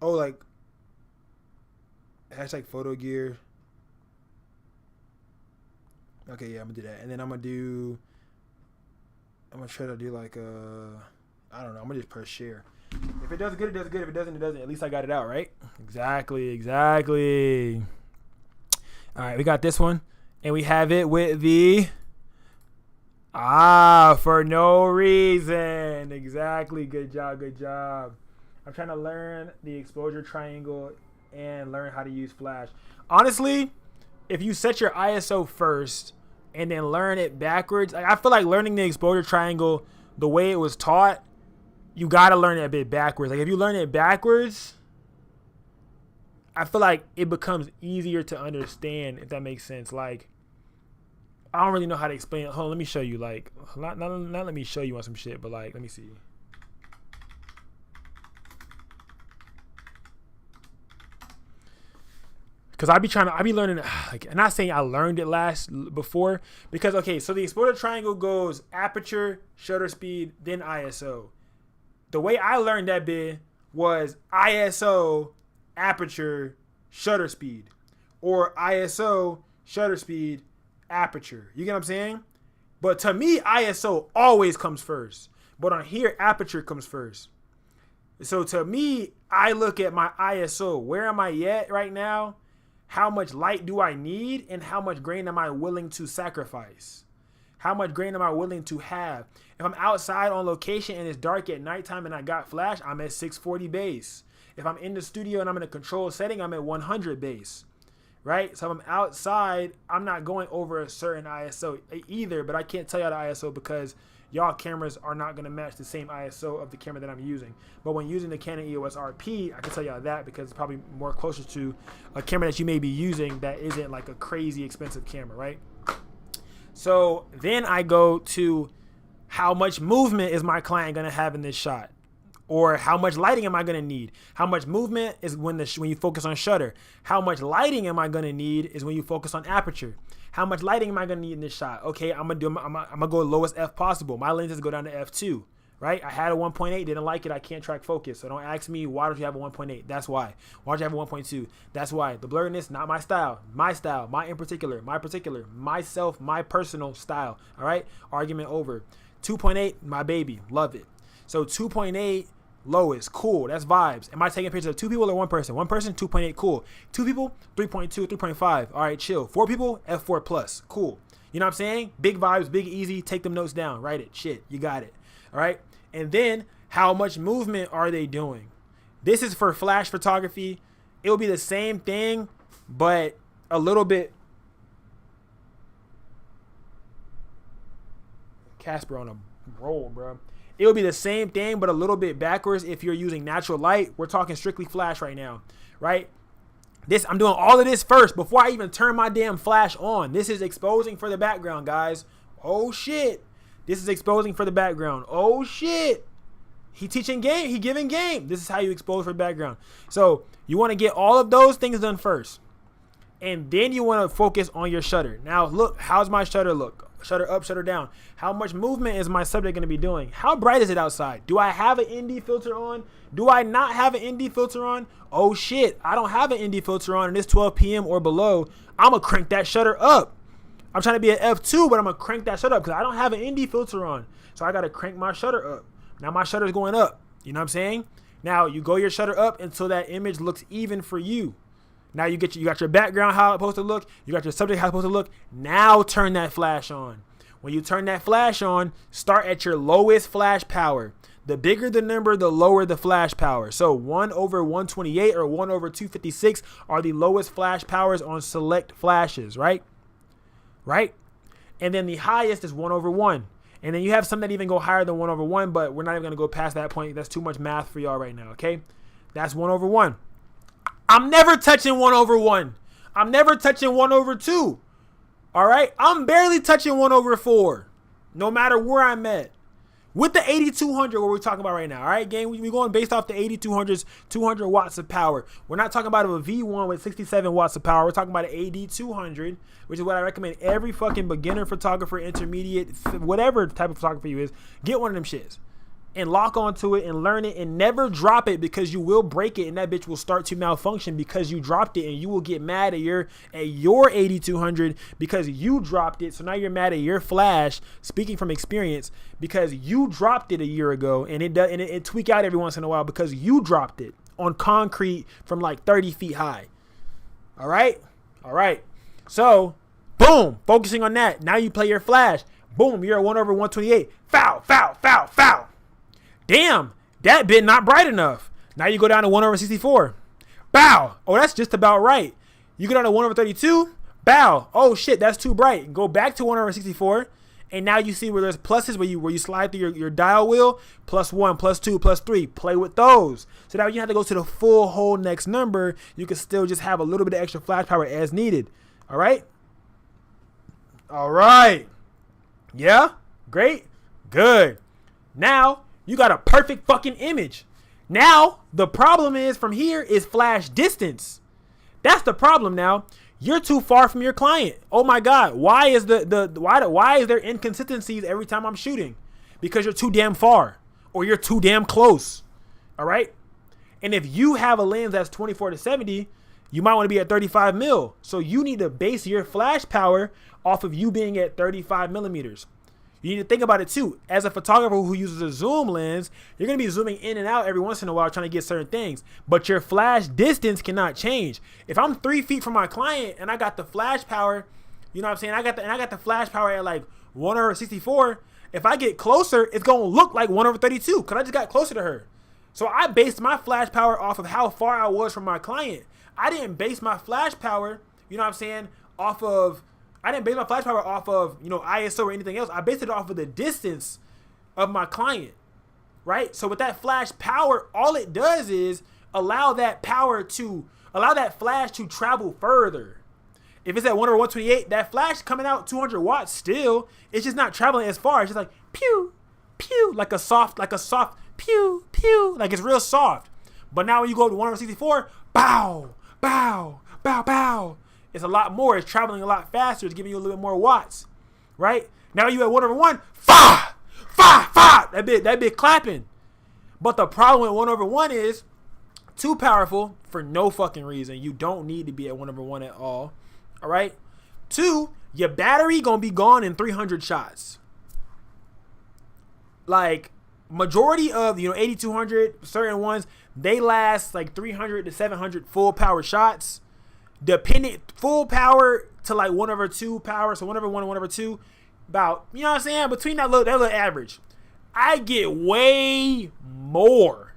Oh, like hashtag photo gear. Okay, yeah, I'm gonna do that. And then I'm gonna try to do like I don't know, I'm gonna just press share. If it does good, it does good. If it doesn't, it doesn't. At least I got it out, right? Exactly. All right, we got this one. And we have it with the for no reason. Exactly. Good job. I'm trying to learn the exposure triangle and learn how to use flash. Honestly, if you set your ISO first and then learn it backwards, like I feel like learning the exposure triangle the way it was taught, you got to learn it a bit backwards. Like if you learn it backwards, I feel like it becomes easier to understand, if that makes sense. Like, I don't really know how to explain it. Hold on, let me show you. Like, not let me show you on some shit, but like, let me see. Because I be learning, like, I'm not saying I learned it before, because, okay, so the exposure triangle goes aperture, shutter speed, then ISO. The way I learned that bit was ISO, aperture, shutter speed, or ISO, shutter speed, aperture. You get what I'm saying? But to me, ISO always comes first. But on here, aperture comes first. So to me, I look at my ISO. Where am I at right now? How much light do I need? And how much grain am I willing to sacrifice? How much grain am I willing to have? If I'm outside on location and it's dark at nighttime and I got flash, I'm at 640 base. If I'm in the studio and I'm in a control setting, I'm at 100 base, right? So if I'm outside, I'm not going over a certain ISO either, but I can't tell y'all the ISO because y'all cameras are not going to match the same ISO of the camera that I'm using. But when using the Canon EOS RP, I can tell y'all that because it's probably more closer to a camera that you may be using that isn't like a crazy expensive camera, right? So then I go to how much movement is my client going to have in this shot? Or how much lighting am I going to need? How much movement is when you focus on shutter? How much lighting am I going to need is when you focus on aperture? How much lighting am I going to need in this shot? Okay, I'm going to go lowest F possible. My lenses go down to F2, right? I had a 1.8, didn't like it. I can't track focus. So don't ask me, why don't you have a 1.8? That's why. Why don't you have a 1.2? That's why. The blurriness, not my style. My style, my myself, my personal style, all right? Argument over. 2.8, my baby, love it. So 2.8, lowest, cool, that's vibes. Am I taking pictures of 2 people or 1 person? 1 person, 2.8, cool. 2 people, 3.2, 3.5, all right, chill. 4 people, F4 plus, cool. You know what I'm saying? Big vibes, big easy, take them notes down, write it, shit, you got it, all right? And then, how much movement are they doing? This is for flash photography. It'll be the same thing, but a little bit. Casper on a roll, bro. It'll be the same thing, but a little bit backwards if you're using natural light. We're talking strictly flash right now, right? I'm doing all of this first before I even turn my damn flash on. This is exposing for the background, guys. Oh, shit. This is exposing for the background. Oh, shit. He teaching game. He giving game. This is how you expose for background. So you want to get all of those things done first. And then you want to focus on your shutter. Now, look, how's my shutter look? Shutter up, shutter down. How much movement is my subject going to be doing? How bright is it outside? Do I have an ND filter on? Do I not have an ND filter on? Oh, shit. I don't have an ND filter on and it's 12 p.m. or below. I'm going to crank that shutter up. I'm trying to be at F2, but I'm going to crank that shutter up because I don't have an ND filter on. So I got to crank my shutter up. Now my shutter is going up. You know what I'm saying? Now you go your shutter up until that image looks even for you. Now you got your background, how it's supposed to look. You got your subject, how it's supposed to look. Now turn that flash on. When you turn that flash on, start at your lowest flash power. The bigger the number, the lower the flash power. So 1/128 or 1/256 are the lowest flash powers on select flashes, right? Right? And then the highest is 1/1. And then you have some that even go higher than 1/1, but we're not even going to go past that point. That's too much math for y'all right now, okay? That's 1/1. I'm never touching 1/1. I'm never touching 1/2. All right. I'm barely touching 1/4. No matter where I'm at. With the 8200, what we're talking about right now. All right, gang, we're going based off the 8200's 200 watts of power. We're not talking about a V1 with 67 watts of power. We're talking about an AD200, which is what I recommend every fucking beginner photographer, intermediate, whatever type of photographer you is, get one of them shits and lock onto it and learn it and never drop it, because you will break it and that bitch will start to malfunction because you dropped it, and you will get mad at your 8200 because you dropped it. So now you're mad at your flash, speaking from experience, because you dropped it a year ago, and it tweak out every once in a while because you dropped it on concrete from like 30 feet high. All right. So boom, focusing on that. Now you play your flash. Boom, you're at 1/128. Foul. Damn, that bit not bright enough. Now you go down to 1/64. Bow. Oh, that's just about right. You go down to 1/32. Bow. Oh shit, that's too bright. Go back to 1/64, and now you see where there's pluses where you slide through your dial wheel. +1, +2, +3. Play with those. So now you have to go to the full whole next number. You can still just have a little bit of extra flash power as needed. All right. Yeah. Great. Good. Now you got a perfect fucking image. Now the problem is from here is flash distance. That's the problem now. You're too far from your client. Oh my God. Why is why is there inconsistencies every time I'm shooting? Because you're too damn far or you're too damn close. All right. And if you have a lens that's 24-70, you might want to be at 35 mil. So you need to base your flash power off of you being at 35 millimeters. You need to think about it too. As a photographer who uses a zoom lens, you're going to be zooming in and out every once in a while trying to get certain things. But your flash distance cannot change. If I'm 3 feet from my client and I got the flash power, you know what I'm saying? I got the flash power at like 1/64. If I get closer, it's going to look like 1/32 because I just got closer to her. So I based my flash power off of how far I was from my client. I didn't base my flash power, you know what I'm saying, I didn't base my flash power off of, ISO or anything else. I based it off of the distance of my client, right? So with that flash power, all it does is allow that flash to travel further. If it's at 1/128, that flash coming out 200 watts still, it's just not traveling as far. It's just like pew, pew, like a soft pew, pew, like it's real soft. But now when you go up to 1/64, bow, bow, bow, bow. It's a lot more. It's traveling a lot faster. It's giving you a little bit more watts, right? Now you at 1/1, fa. That bit clapping. But the problem with 1/1 is too powerful for no fucking reason. You don't need to be at 1/1 at all. All right. 2, your battery gonna be gone in 300 shots. Like majority of 8200, certain ones, they last like 300 to 700 full power shots. Dependent full power to like 1/2 power, so 1/1 and 1/2, about, you know what I'm saying, between that little average. I get way more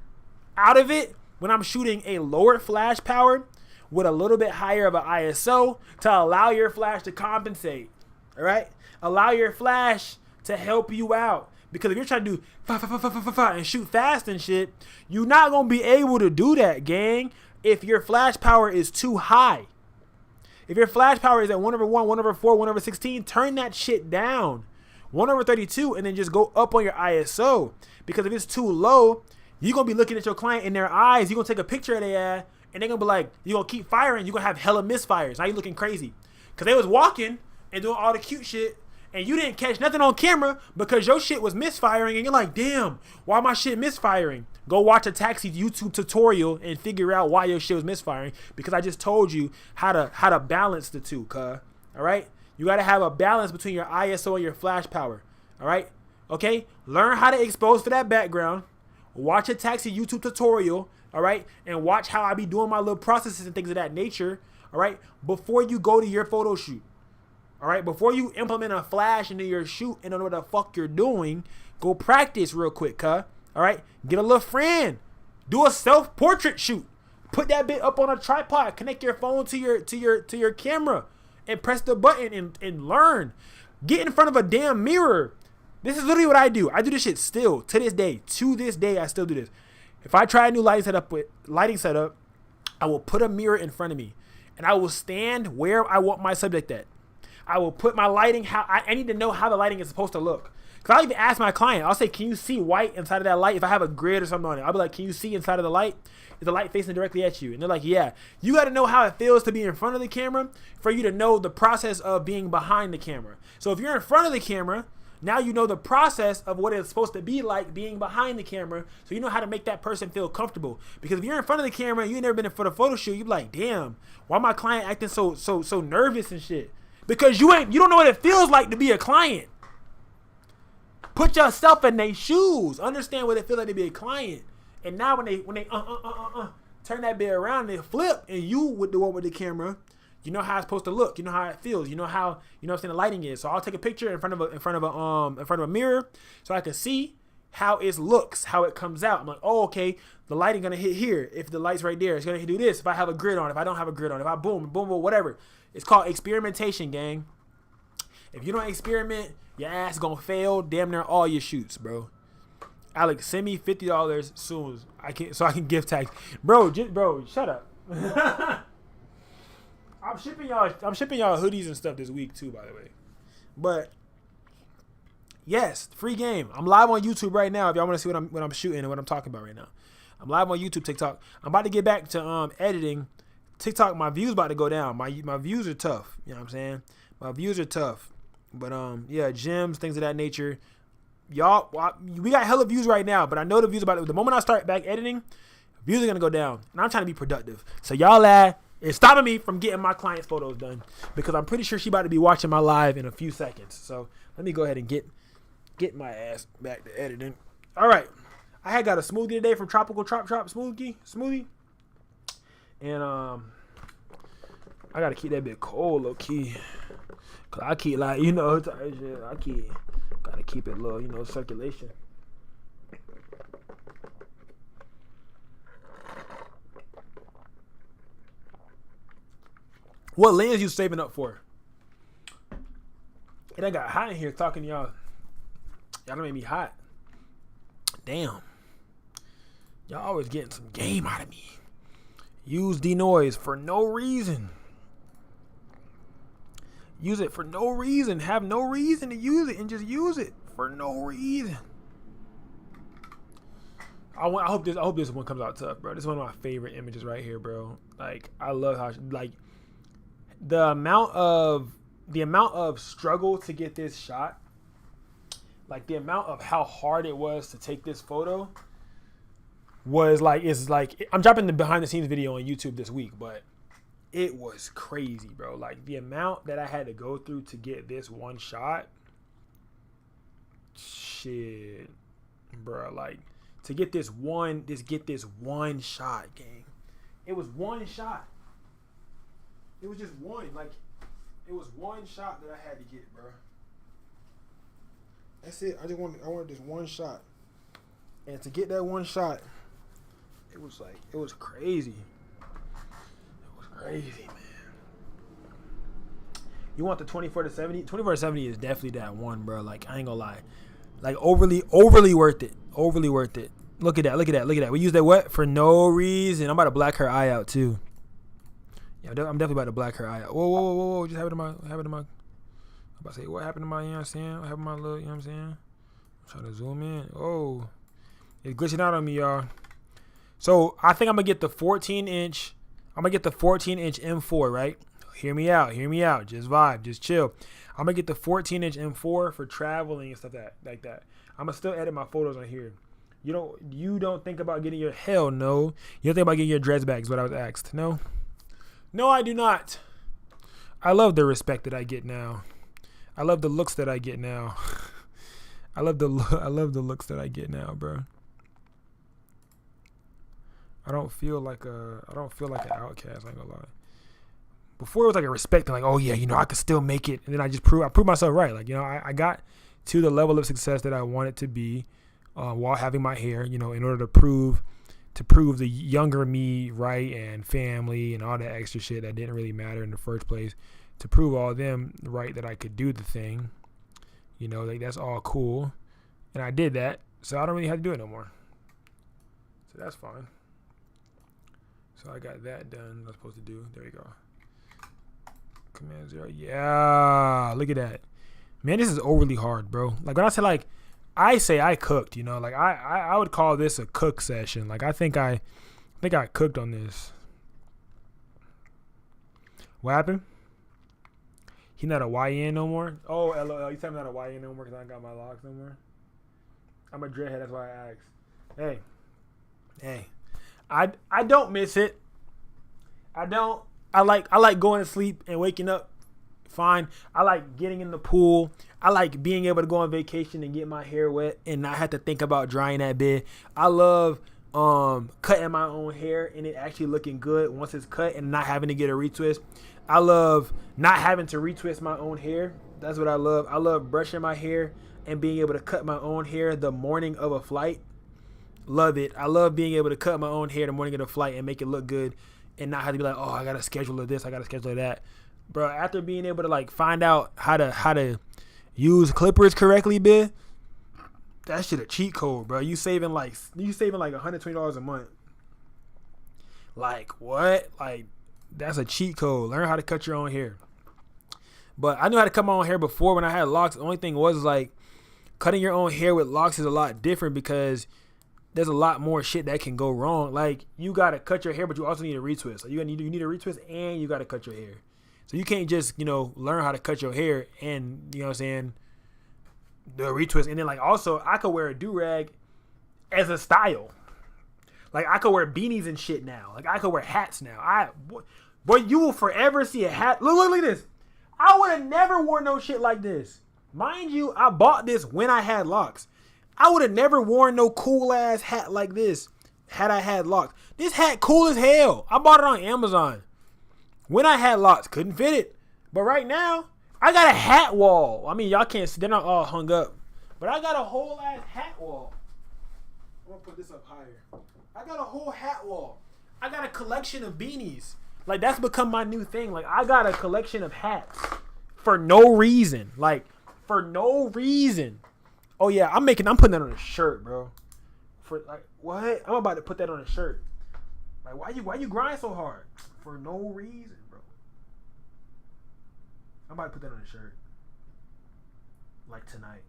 out of it when I'm shooting a lower flash power with a little bit higher of an ISO to allow your flash to compensate. All right, allow your flash to help you out, because if you're trying to do and shoot fast and shit, you're not gonna be able to do that, gang, if your flash power is too high. If your flash power is at 1/1, 1/4, 1/16, turn that shit down. 1/32, and then just go up on your ISO. Because if it's too low, you're going to be looking at your client in their eyes. You're going to take a picture of their ass, and they're going to be like, you're going to keep firing. You're going to have hella misfires. Now you're looking crazy. Because they was walking and doing all the cute shit, and you didn't catch nothing on camera because your shit was misfiring, and you're like, damn, why my shit misfiring? Go watch a taxi YouTube tutorial and figure out why your shit was misfiring, because I just told you how to balance the two, all right? You got to have a balance between your ISO and your flash power, all right? Okay? Learn how to expose for that background. Watch a taxi YouTube tutorial, all right? And watch how I be doing my little processes and things of that nature, all right? Before you go to your photo shoot. All right, before you implement a flash into your shoot and know what the fuck you're doing, go practice real quick, All right, get a little friend, do a self-portrait shoot, put that bit up on a tripod, connect your phone to your camera, and press the button and learn. Get in front of a damn mirror. This is literally what I do. I do this shit still to this day. To this day, I still do this. If I try a new lighting setup, I will put a mirror in front of me, and I will stand where I want my subject at. I will put my lighting, how I need to know how the lighting is supposed to look. Because I'll even ask my client, I'll say, can you see white inside of that light? If I have a grid or something on it, I'll be like, can you see inside of the light? Is the light facing directly at you? And they're like, yeah. You got to know how it feels to be in front of the camera for you to know the process of being behind the camera. So if you're in front of the camera, now you know the process of what it's supposed to be like being behind the camera, so you know how to make that person feel comfortable. Because if you're in front of the camera and you ain't never been in for the photo shoot, you're like, damn, why my client acting so nervous and shit? Because you don't know what it feels like to be a client. Put yourself in their shoes. Understand what it feels like to be a client. And now when they turn that bit around and they flip, and you with the one with the camera, you know how it's supposed to look. You know how it feels. You know how what I'm saying the lighting is. So I'll take a picture in front of a mirror so I can see how it looks, how it comes out. I'm like, oh, okay, the lighting gonna hit here. If the light's right there, it's gonna do this. If I have a grid on, if I don't have a grid on, if I boom, whatever. It's called experimentation, gang. If you don't experiment, your ass gonna fail damn near all your shoots, bro. Alex, send me $50 soon. I can gift tag, bro. Shut up. I'm shipping y'all hoodies and stuff this week too, by the way. But yes, free game. I'm live on YouTube right now. If y'all want to see what I'm shooting and what I'm talking about right now, I'm live on YouTube, TikTok. I'm about to get back to editing. TikTok, my views about to go down. My views are tough. You know what I'm saying? My views are tough. But yeah, gyms, things of that nature. Y'all, we got hella views right now, but I know the views the moment I start back editing, views are gonna go down. And I'm trying to be productive. So y'all it's stopping me from getting my client's photos done, because I'm pretty sure she about to be watching my live in a few seconds. So let me go ahead and get my ass back to editing. All right, I had got a smoothie today from Tropical Trop smoothie, and I gotta keep that bit cold, low key, cause I keep gotta keep it low, circulation. What lens you saving up for? It done got hot in here talking to y'all. Y'all done made me hot. Damn. Y'all always getting some game out of me. Use denoise for no reason. Use it for no reason. Have no reason to use it and just use it for no reason. I hope this one comes out tough, bro. This is one of my favorite images right here, bro. Like, I love how the amount of struggle to get this shot, like the amount of how hard it was to take this photo was I'm dropping the behind the scenes video on YouTube this week, but it was crazy, bro. Like the amount that I had to go through to get this one shot, shit, bro. Like to get this one shot, gang. It was one shot. It was just one. Like, it was one shot that I had to get, bro. That's it. I wanted this one shot. And to get that one shot, it was crazy. It was crazy, man. You want the 24-70? 24-70 is definitely that one, bro. Like, I ain't gonna lie. Like, overly worth it. Overly worth it. Look at that. We used that what? For no reason. I'm about to black her eye out, too. Yeah, I'm definitely about to black her eye out. Whoa. Just happened to my, I'm about to say, what happened to my, you know what I'm saying? What happened to my little, you know what I'm saying? I'm trying to zoom in. Oh, it's glitching out on me, y'all. So I think I'm going to get the 14-inch. I'm going to get the 14-inch M4, right? Hear me out. Just vibe. Just chill. I'm going to get the 14-inch M4 for traveling and stuff like that. I'm going to still edit my photos on here. You don't think about getting your, hell no. You don't think about getting your dreads back is what I was asked. No, I do not. I love the respect that I get now. I love the looks that I get now. I love the looks that I get now, bro. I don't feel like an outcast, I ain't gonna lie. Before it was like a respect thing, like, oh yeah, I could still make it, and then I proved myself right. Like, I got to the level of success that I wanted to be while having my hair, in order to prove the younger me right, and family and all that extra shit that didn't really matter in the first place, to prove all of them right that I could do the thing. Like, that's all cool. And I did that, so I don't really have to do it no more. So that's fine. So I got that done. I'm supposed to do. There you go. Command 0. Yeah, look at that. Man, this is overly hard, bro. Like when I say like, I say I cooked. You know, like I would call this a cook session. Like I think I cooked on this. What happened? He not a YN no more? Oh, LOL. You tell me not a YN no more because I ain't got my locks no more? I'm a dreadhead. That's why I asked. Hey. I don't miss it. I don't. I like going to sleep and waking up fine. I like getting in the pool. I like being able to go on vacation and get my hair wet and not have to think about drying that bit. I love cutting my own hair and it actually looking good once it's cut and not having to get a retwist. I love not having to retwist my own hair. That's what I love. I love brushing my hair and being able to cut my own hair the morning of a flight. Love it. I love being able to cut my own hair the morning of the flight and make it look good and not have to be like, oh, I got to schedule this, I got to schedule that. Bro, after being able to like find out how to use clippers correctly, bitch, that shit a cheat code, bro. You saving like $120 a month. Like what? Like that's a cheat code. Learn how to cut your own hair. But I knew how to cut my own hair before when I had locks. The only thing was like cutting your own hair with locks is a lot different because there's a lot more shit that can go wrong. Like you gotta cut your hair, but you also need a retwist. So you need a retwist and you gotta cut your hair. So you can't just, learn how to cut your hair and, you know what I'm saying, the retwist. And then, like, also, I could wear a do-rag as a style. Like, I could wear beanies and shit now. Like, I could wear hats now. Boy, you will forever see a hat. Look at this. I would have never worn no shit like this. Mind you, I bought this when I had locks. I would have never worn no cool-ass hat like this had I had locks. This hat cool as hell. I bought it on Amazon. When I had locks, couldn't fit it. But right now, I got a hat wall. I mean, y'all can't see. They're not all hung up. But I got a whole ass hat wall. I'm going to put this up higher. I got a whole hat wall. I got a collection of beanies. Like, that's become my new thing. Like, I got a collection of hats. For no reason. Like, for no reason. Oh, yeah. I'm putting that on a shirt, bro. For, like, what? I'm about to put that on a shirt. Like, why you grind so hard? For no reason, bro. I'm about to put that on a shirt. Like tonight.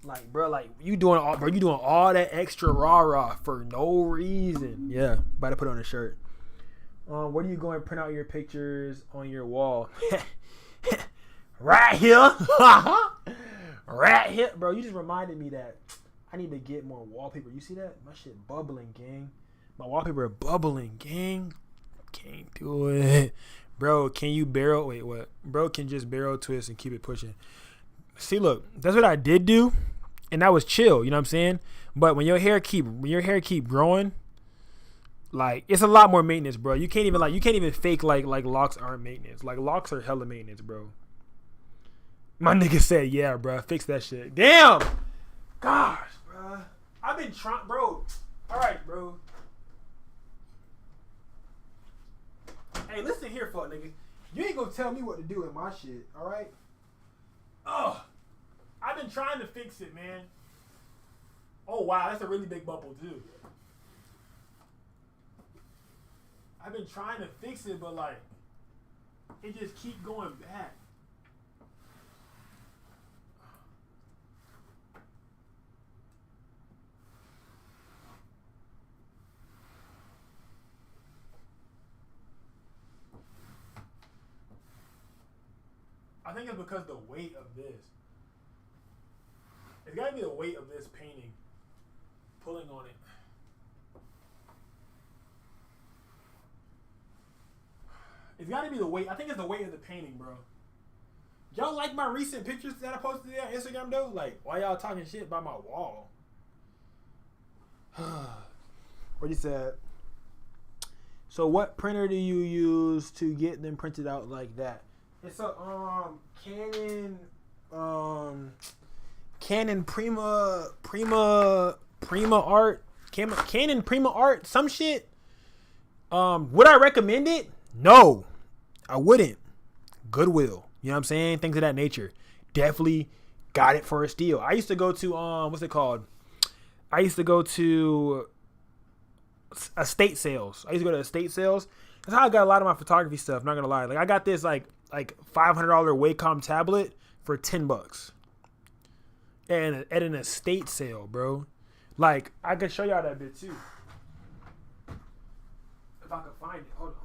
Like, bro, like you doing all that extra rah for no reason. Yeah, about to put it on a shirt. Where do you go and print out your pictures on your wall? Right here. Right here. Bro, you just reminded me that I need to get more wallpaper. You see that? My shit bubbling, gang. My wallpaper bubbling, gang. Can't do it. Bro, can you barrel? Wait, what? Bro can just barrel twist and keep it pushing. See, look, that's what I did do. And that was chill, you know what I'm saying? But when your hair keep growing, like it's a lot more maintenance, bro. You can't even fake like locks aren't maintenance. Like locks are hella maintenance, bro. My nigga said, yeah, bro, fix that shit. Damn. Gosh, bro. I've been trying, bro. All right, bro. Hey, listen here, fuck nigga. You ain't gonna tell me what to do in my shit, all right? Ugh. I've been trying to fix it, man. Oh, wow, that's a really big bubble, too. I've been trying to fix it, but, like, it just keep going back. I think it's because the weight of this. It's gotta be the weight of this painting pulling on it. It's gotta be the weight. I think it's the weight of the painting, bro. Y'all like my recent pictures that I posted on Instagram though? Like, why y'all talking shit about my wall? What you said? So what printer do you use to get them printed out like that? It's a Canon Prima Art, Canon Prima Art, some shit. Would I recommend it? No, I wouldn't. Goodwill, you know what I'm saying? Things of that nature. Definitely got it for a steal. I used to go to what's it called? I used to go to estate sales. That's how I got a lot of my photography stuff. Not gonna lie. Like I got this like $500 Wacom tablet for $10, and at an estate sale, bro. Like I could show y'all that bit too, if I could find it. Hold on.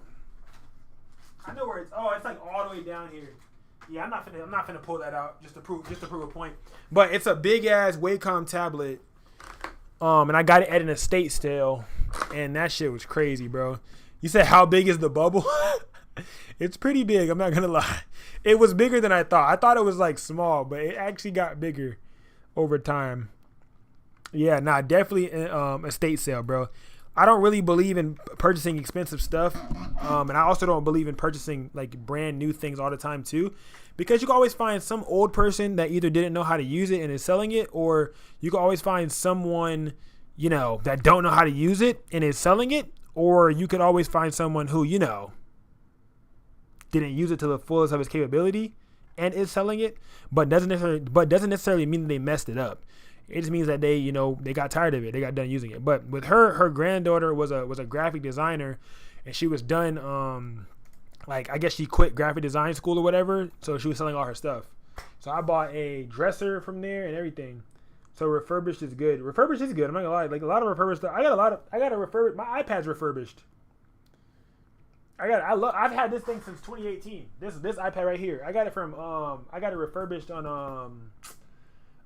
I know where it's. Oh, it's like all the way down here. Yeah, I'm not finna pull that out just to prove a point. But it's a big ass Wacom tablet. And I got it at an estate sale, and that shit was crazy, bro. You said how big is the bubble? It's pretty big. I'm not gonna lie. It was bigger than I thought. I thought it was like small, but it actually got bigger over time. Yeah, nah, definitely estate sale, bro. I don't really believe in purchasing expensive stuff, and I also don't believe in purchasing like brand new things all the time too, because you can always find some old person that either didn't know how to use it and is selling it, or you can always find someone, you know, that don't know how to use it and is selling it, or you could always find someone who, you know, didn't use it to the fullest of its capability and is selling it, but doesn't necessarily mean that they messed it up. It just means that they, you know, they got tired of it. They got done using it. But with her granddaughter was a graphic designer, and she was done, like, I guess she quit graphic design school or whatever. So she was selling all her stuff. So I bought a dresser from there and everything. So refurbished is good. Refurbished is good. I'm not gonna lie. Like a lot of refurbished stuff. I got a refurbished. My iPad's refurbished. I've had this thing since 2018. This iPad right here. I got it from I got it refurbished on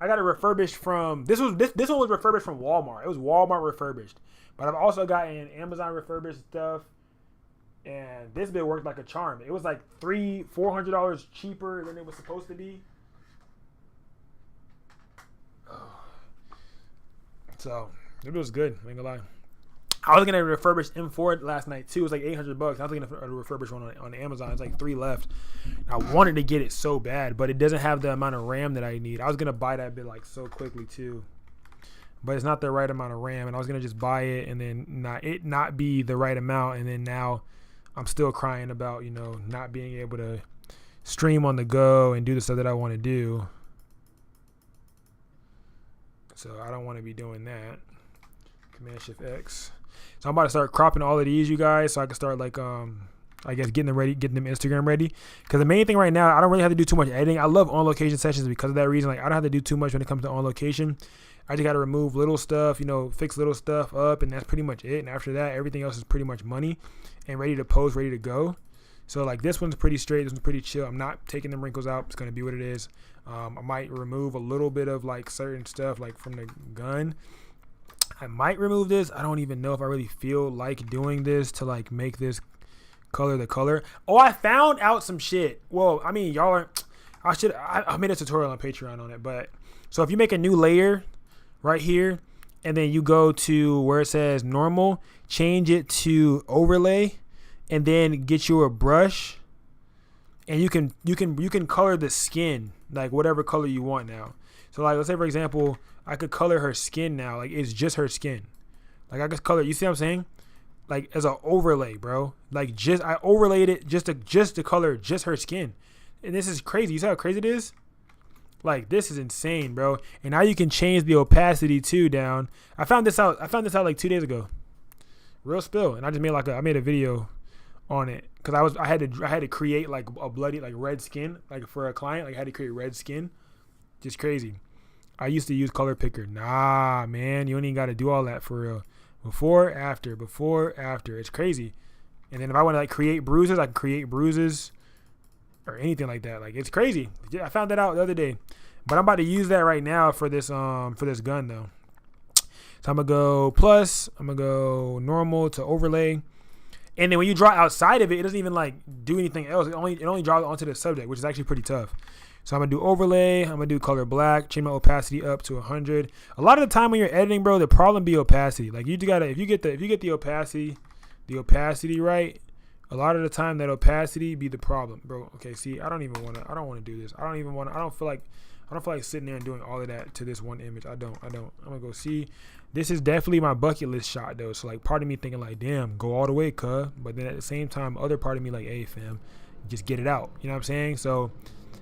I got it refurbished from this one was refurbished from Walmart. It was Walmart refurbished. But I've also gotten Amazon refurbished stuff. And this bit worked like a charm. It was like $400 cheaper than it was supposed to be. So it was good. I ain't gonna lie. I was looking at a refurbished M4 last night too. It was like $800. I was looking at a refurbished one on Amazon. It's like 3 left. I wanted to get it so bad, but it doesn't have the amount of RAM that I need. I was gonna buy that bit like so quickly too, but it's not the right amount of RAM, and I was gonna just buy it and then not be the right amount, and then now I'm still crying about, you know, not being able to stream on the go and do the stuff that I want to do. So I don't want to be doing that. Command Shift X. So I'm about to start cropping all of these, you guys, so I can start like I guess getting them Instagram ready. Because the main thing right now, I don't really have to do too much editing. I love on location sessions because of that reason. Like I don't have to do too much when it comes to on location. I just got to remove little stuff, you know, fix little stuff up, and that's pretty much it. And after that, everything else is pretty much money and ready to post, ready to go. So like this one's pretty straight. This one's pretty chill. I'm not taking the wrinkles out. It's gonna be what it is. I might remove a little bit of like certain stuff like from the gun. I might remove this. I don't even know if I really feel like doing this to like make this color the color. Oh, I found out some shit. Well, I mean, y'all are. I made a tutorial on Patreon on it, but so if you make a new layer right here, and then you go to where it says normal, change it to overlay, and then get you a brush, and you can color the skin like whatever color you want now. So like let's say for example, I could color her skin now, like it's just her skin. Like I could color, you see what I'm saying? Like as an overlay, bro. Like I overlaid it just to color just her skin. And this is crazy. You see how crazy it is? Like this is insane, bro. And now you can change the opacity too down. I found this out like 2 days ago. Real spill. And I just made I made a video on it because I had to create like a bloody like red skin like for a client. Like I had to create red skin. Just crazy. I used to use color picker. Nah, man, you don't even got to do all that for real. Before, after. It's crazy. And then if I want to like create bruises, I can create bruises or anything like that. Like it's crazy. I found that out the other day. But I'm about to use that right now for this gun though. So I'm gonna go plus. I'm gonna go normal to overlay. And then when you draw outside of it, it doesn't even like do anything else. It only draws onto the subject, which is actually pretty tough. So I'm going to do overlay. I'm going to do color black. Change my opacity up to 100. A lot of the time when you're editing, bro, the problem be opacity. Like you got to, if you get the opacity right, a lot of the time that opacity be the problem, bro. Okay, see, I don't want to do this. I don't feel like sitting there and doing all of that to this one image. I don't. I'm going to go see. This is definitely my bucket list shot though. So like part of me thinking like, damn, go all the way, cuh. But then at the same time, other part of me like, hey fam, just get it out. You know what I'm saying? So,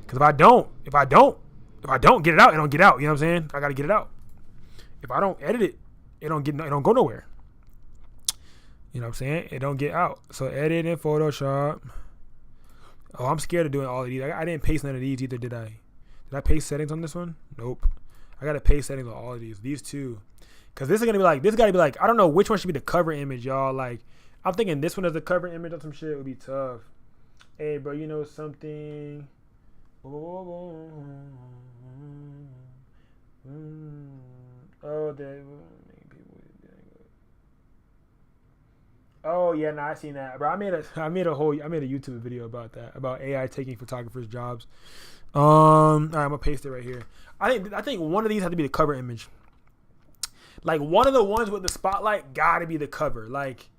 because if I don't get it out, it don't get out. You know what I'm saying? I got to get it out. If I don't edit it, it don't go nowhere. You know what I'm saying? It don't get out. So edit in Photoshop. Oh, I'm scared of doing all of these. I didn't paste none of these either, did I? Did I paste settings on this one? Nope. I got to paste settings on all of these. These two. Because this is going to be like, this got to be like, I don't know which one should be the cover image, y'all. Like, I'm thinking this one as the cover image on some shit would be tough. Hey, bro, you know something? Oh, oh yeah, I seen that, bro. I made a YouTube video about that, about AI taking photographers' jobs. All right, I'm gonna paste it right here. I think one of these had to be the cover image. Like one of the ones with the spotlight gotta be the cover. Like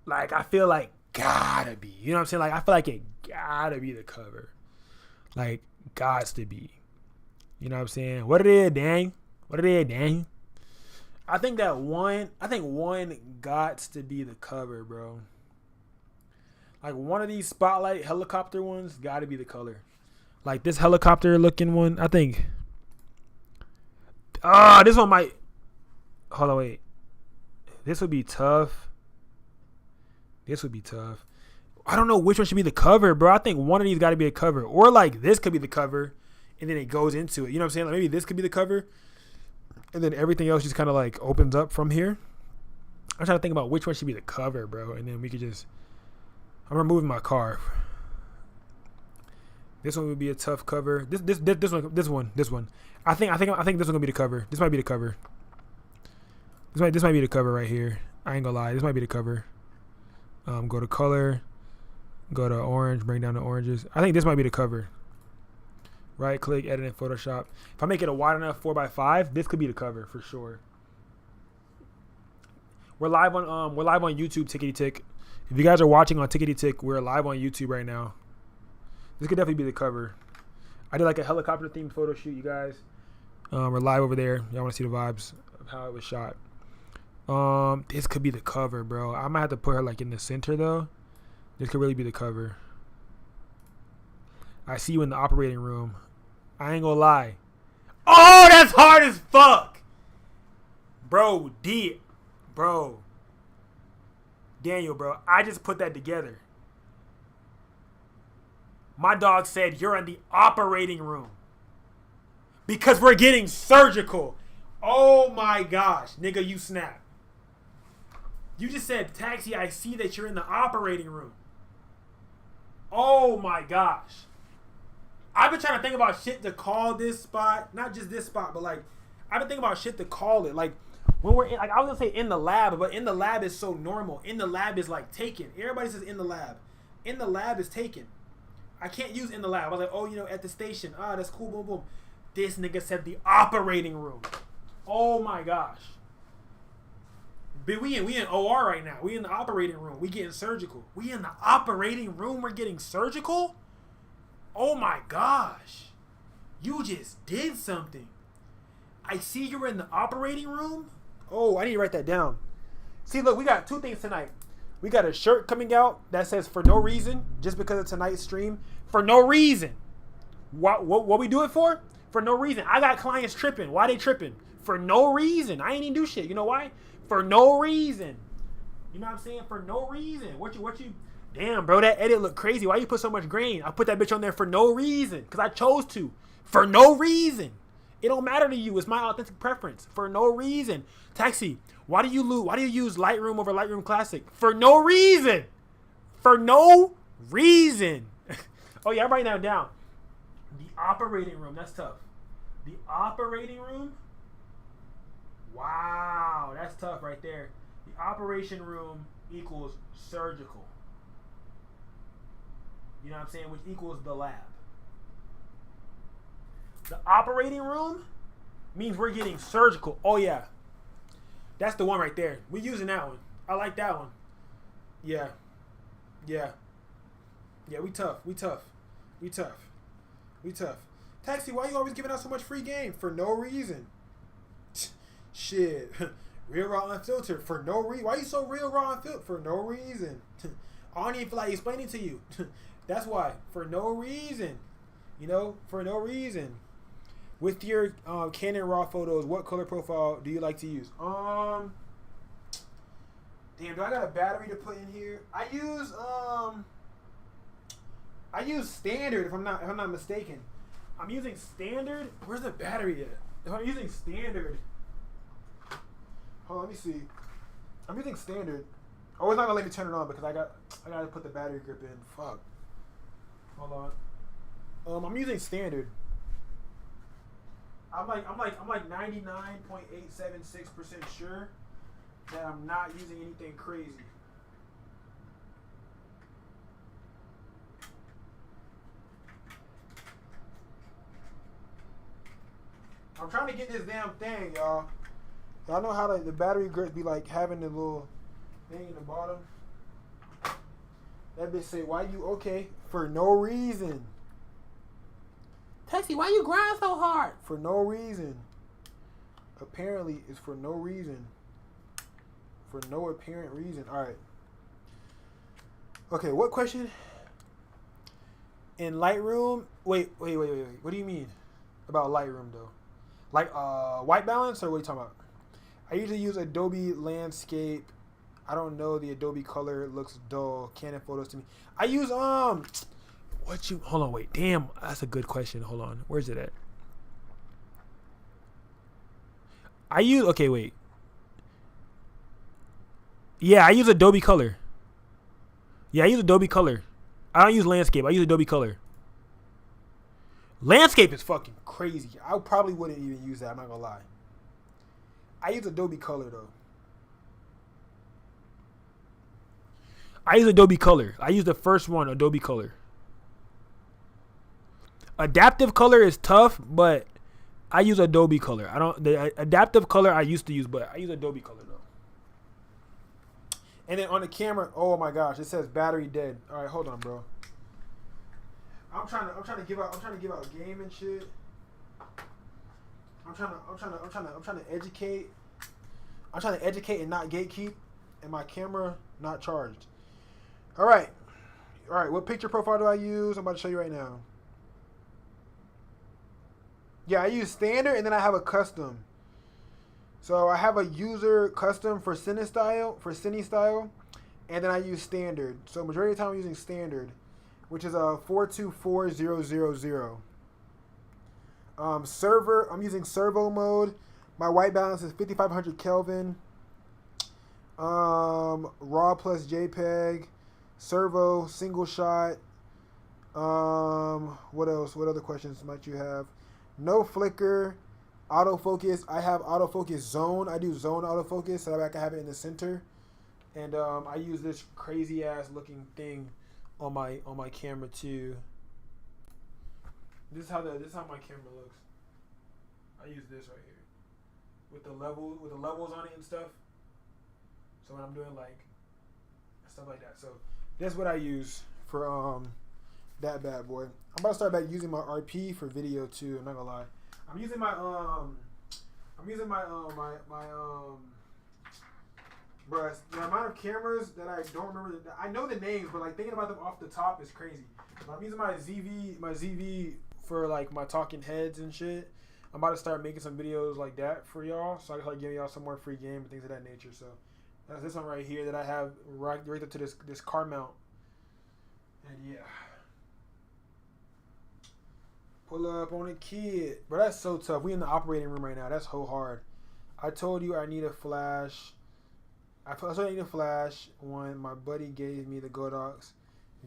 I feel like gotta be. You know what I'm saying? Like I feel like it gotta be the cover. Like gots to be. You know what I'm saying? What it is, dang. What it is, dang. I think one gots to be the cover, bro. Like one of these spotlight helicopter ones gotta be the color. Like this helicopter looking one, I think. This one might. Hold on, wait. This would be tough. I don't know which one should be the cover, bro. I think one of these got to be a cover. Or like this could be the cover and then it goes into it. You know what I'm saying? Like maybe this could be the cover and then everything else just kind of like opens up from here. I'm trying to think about which one should be the cover, bro. And then we could just... I'm removing my car. This one would be a tough cover. This one. I think this one gonna be the cover. This might be the cover. This might be the cover right here. I ain't gonna lie. This might be the cover. Go to color. Go to orange. Bring down the oranges. I think this might be the cover. Right click, edit in Photoshop. If I make it a wide enough 4x5, this could be the cover for sure. We're live on YouTube, Tickety Tick. If you guys are watching on Tickety Tick, we're live on YouTube right now. This could definitely be the cover. I did like a helicopter themed photo shoot, you guys. We're live over there. Y'all want to see the vibes of how it was shot. This could be the cover, bro. I might have to put her like in the center though. This could really be the cover. I see you in the operating room. I ain't gonna lie. Oh, that's hard as fuck. Bro, Daniel, bro, I just put that together. My dog said you're in the operating room because we're getting surgical. Oh my gosh, nigga, you snap. You just said, Taxi, I see that you're in the operating room. Oh my gosh. I've been trying to think about shit to call this spot. Not just this spot, but like, I've been thinking about shit to call it. Like, when we're in, like, I was gonna say in the lab, but in the lab is so normal. In the lab is like taken. Everybody says in the lab. In the lab is taken. I can't use in the lab. I was like, oh, you know, at the station. Ah, that's cool, boom, boom. This nigga said the operating room. Oh my gosh. But we in OR right now. We in the operating room. We getting surgical. We in the operating room. We're getting surgical? Oh my gosh. You just did something. I see you're in the operating room. Oh, I need to write that down. See, look, we got two things tonight. We got a shirt coming out that says for no reason, just because of tonight's stream. For no reason. What we do it for? For no reason. I got clients tripping. Why they tripping? For no reason. I ain't even do shit. You know why? For no reason. You know what I'm saying? For no reason. What you damn, bro, that edit look crazy. Why you put so much grain? I put that bitch on there for no reason. Because I chose to. For no reason. It don't matter to you. It's my authentic preference. For no reason. Taxi, why do you use Lightroom over Lightroom Classic? For no reason. For no reason. Oh yeah, I'm writing that down. The operating room. That's tough. The operating room. Wow, that's tough right there. The operation room equals surgical. You know what I'm saying? Which equals the lab. The operating room means we're getting surgical. Oh yeah. That's the one right there. We're using that one. I like that one. Yeah. Yeah. Yeah, we tough. Taxi, why you always giving out so much free game? For no reason. Shit. Real, raw, unfiltered. For no reason. Why you so real, raw, unfiltered? For no reason. I don't even feel like explaining to you. That's why. For no reason. You know? For no reason. With your Canon RAW photos, what color profile do you like to use? Damn, do I got a battery to put in here? I use standard if I'm not mistaken. I'm using standard. Where's the battery at? If I'm using standard, hold on, let me see. I'm using standard. Oh, it's not gonna let me turn it on because I gotta put the battery grip in. Fuck. Hold on. I'm using standard. I'm like 99.876% sure that I'm not using anything crazy. I'm trying to get this damn thing, y'all. Y'all know how the battery grips be like having the little thing in the bottom? That bitch say, why you okay? For no reason. Texie, why you grind so hard? For no reason. Apparently, it's for no reason. For no apparent reason. Alright. Okay, what question? In Lightroom? Wait. What do you mean about Lightroom, though? Like white balance, or what are you talking about? I usually use Adobe Landscape. I don't know, the Adobe color looks dull. Canon photos to me. I use hold on, wait. Damn, that's a good question. Hold on. Where's it at? Okay, wait. Yeah, I use Adobe Color. Yeah, I use Adobe Color. I don't use Landscape. I use Adobe Color. Landscape is fucking crazy. I probably wouldn't even use that. I'm not gonna lie. I use Adobe Color though. I use Adobe Color. I use the first one, Adobe Color. Adaptive Color is tough, but I use Adobe Color. The Adaptive Color I used to use, but I use Adobe Color though. And then on the camera, oh my gosh, it says battery dead. All right, hold on, bro. I'm trying to give out game and shit. I'm trying to educate. I'm trying to educate and not gatekeep, and my camera not charged. All right. What picture profile do I use? I'm about to show you right now. Yeah, I use standard, and then I have a custom. So I have a user custom for Cine style, and then I use standard. So majority of the time I'm using standard, which is a 424000. Server, I'm using servo mode. My white balance is 5500 Kelvin. RAW plus JPEG. Servo, single shot. What else? What other questions might you have? No flicker. Autofocus. I have autofocus zone. I do zone autofocus so that I can have it in the center. And I use this crazy ass looking thing on my camera too. This is how my camera looks. I use this right here with the levels on it and stuff. So when I'm doing like stuff like that, so that's what I use for that bad boy. I'm about to start back using my RP for video too. I'm not gonna lie. I'm using my bruh, the amount of cameras that I don't remember. I know the names, but like thinking about them off the top is crazy. I'm using my ZV for like my talking heads and shit. I'm about to start making some videos like that for y'all, so I can start giving y'all some more free game and things of that nature. So that's this one right here that I have right up to this car mount. And yeah. Pull up on a kid. Bro, that's so tough. We in the operating room right now. That's so hard. I told you I need a flash. I told you I need a flash when my buddy gave me the Godox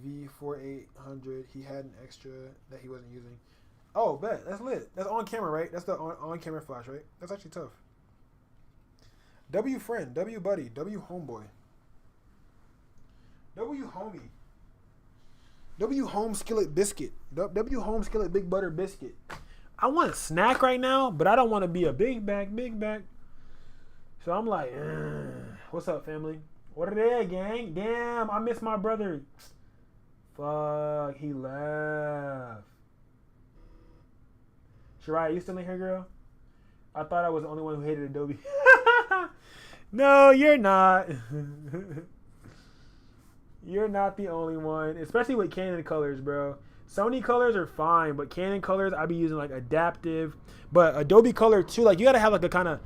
V4800. He had an extra that he wasn't using. Oh, bet. That's lit. That's on camera, right? That's the on camera flash, right? That's actually tough. W friend, W buddy, W homeboy, W homie, W home skillet biscuit, W home skillet big butter biscuit. I want a snack right now, but I don't want to be a big back. So I'm like, what's up, family? What are they, gang? Damn, I miss my brother. Fuck, he left. Shariah, you still in here, girl? I thought I was the only one who hated Adobe. No, you're not. You're not the only one, especially with Canon colors, bro. Sony colors are fine, but Canon colors I be using like adaptive. But Adobe Color too, like you gotta have like a kind of,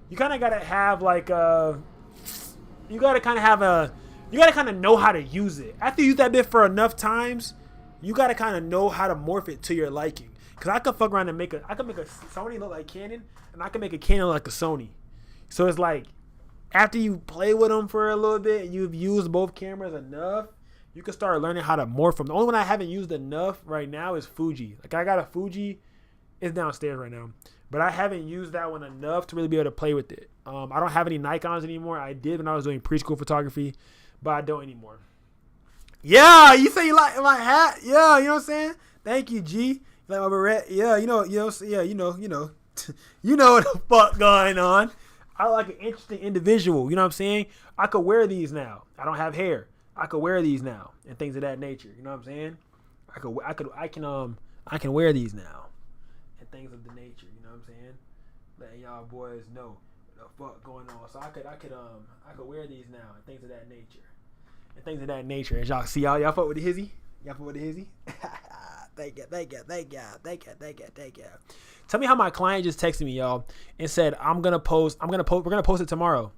you kind of gotta have like you gotta kind of have a, you gotta kind of know how to use it. After you use that bit for enough times, you gotta kind of know how to morph it to your liking. Cause I could fuck around and I could make a Sony look like Canon, and I can make a Canon look like a Sony. So it's like, after you play with them for a little bit and you've used both cameras enough, you can start learning how to morph them. The only one I haven't used enough right now is Fuji. Like I got a Fuji, it's downstairs right now, but I haven't used that one enough to really be able to play with it. I don't have any Nikons anymore. I did when I was doing preschool photography, but I don't anymore. Yeah, you say you like my hat? Yeah, you know what I'm saying? Thank you, G. You like my beret? Yeah, you know, you know what the fuck going on. I like an interesting individual. You know what I'm saying? I could wear these now. I don't have hair. I could wear these now and things of that nature. You know what I'm saying? I can wear these now and things of the nature. You know what I'm saying? Letting y'all boys know what the fuck going on. So I could wear these now and things of that nature. And things of that nature. As y'all see, y'all fuck with the hizzy? Y'all fuck with the hizzy? Thank you. Tell me how my client just texted me, y'all, and said we're gonna post it tomorrow.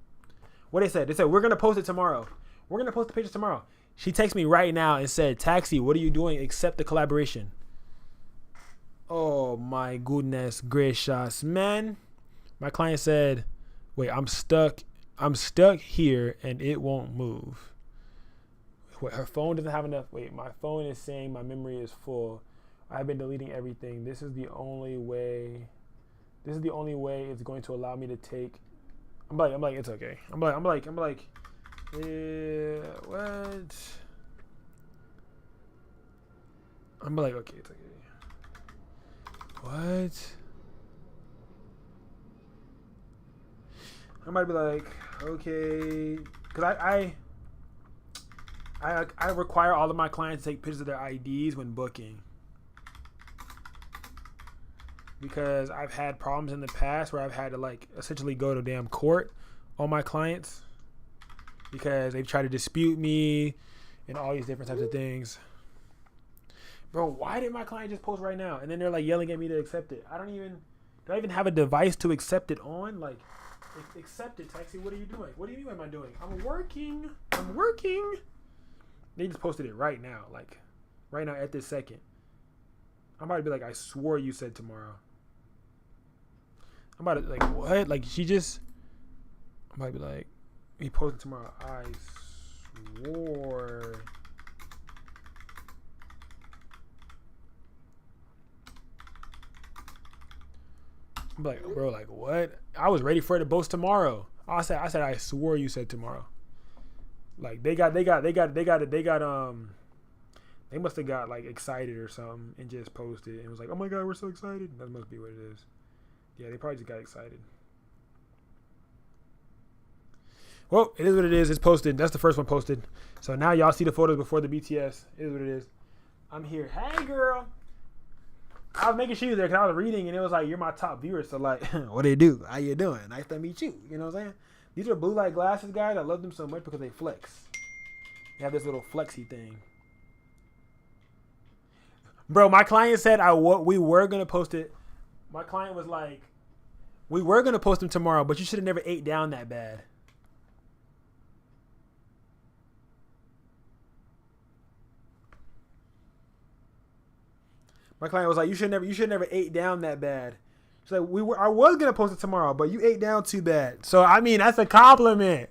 What they said? They said we're gonna post it tomorrow. We're gonna post the pictures tomorrow. She texted me right now and said, "Taxi, what are you doing? Accept the collaboration." Oh my goodness gracious, man. My client said, "Wait, I'm stuck here and it won't move." Wait, her phone doesn't have enough. Wait, my phone is saying my memory is full. I've been deleting everything. This is the only way it's going to allow me to take. I'm like, it's okay. I'm like, yeah, what? I'm like, okay, it's okay. What? I might be like, okay, because I require all of my clients to take pictures of their IDs when booking. Because I've had problems in the past where I've had to like essentially go to damn court on my clients because they've tried to dispute me and all these different types of things. Bro, why did my client just post right now? And then they're like yelling at me to accept it. Do I even have a device to accept it on? Like, accept it, Taxi. What are you doing? What do you mean what am I doing? I'm working. They just posted it right now. Like, right now at this second. I'm about to be like, I swore you said tomorrow. I'm about to like, what? Like, I might be like, he posted tomorrow. I swore. I'm like, bro, like what? I was ready for it to post tomorrow. I said, I swore you said tomorrow. Like they must have got like excited or something and just posted and was like, oh my God, we're so excited. That must be what it is. Yeah, they probably just got excited. Well, it is what it is. It's posted. That's the first one posted. So now y'all see the photos before the BTS. It is what it is. I'm here. Hey, girl. I was making sure you were there because I was reading and it was like, you're my top viewer. So like, what do you do? How you doing? Nice to meet you. You know what I'm saying? These are blue light glasses, guys. I love them so much because they flex. They have this little flexy thing. Bro, my client said we were going to post it. My client was like, we were going to post them tomorrow, but you should have never ate down that bad. My client was like, you should never ate down that bad. She's like, I was going to post it tomorrow, but you ate down too bad. So, I mean, that's a compliment.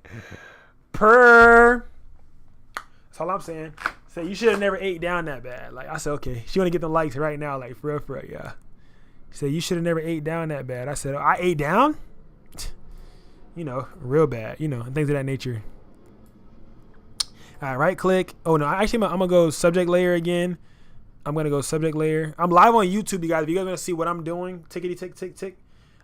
That's all I'm saying. So you should have never ate down that bad. Like, I said, okay. She want to get the likes right now, like, for real, yeah. She said, you should have never ate down that bad. I said, I ate down? You know, real bad, you know, and things of that nature. All right, right click. Oh, no, actually, I'm going to go subject layer again. I'm going to go subject layer. I'm live on YouTube, you guys. If you guys want to see what I'm doing, tickety tick, tick, tick.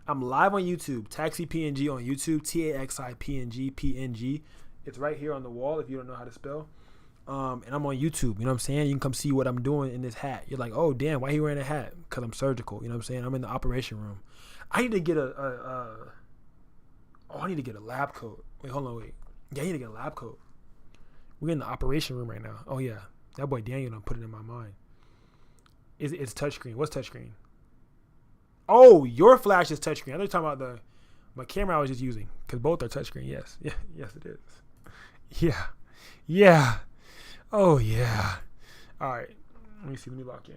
I'm live on YouTube. Taxi PNG on YouTube. TAXI PNG. It's right here on the wall if you don't know how to spell. And I'm on YouTube. You know what I'm saying? You can come see what I'm doing in this hat. You're like, oh, damn, why he wearing a hat? Because I'm surgical. You know what I'm saying? I'm in the operation room. I need to get I need to get a lab coat. Wait, hold on, wait. Yeah, I need to get a lab coat. We're in the operation room right now. Oh, yeah. That boy Daniel done put it in my mind. It's touchscreen. What's touchscreen? Oh, your flash is touchscreen. I thought you were talking about my camera I was just using, because both are touchscreen. Yes. Yeah. Yes, it is. Yeah. Yeah. Oh, yeah. All right. Let me see. Let me lock in.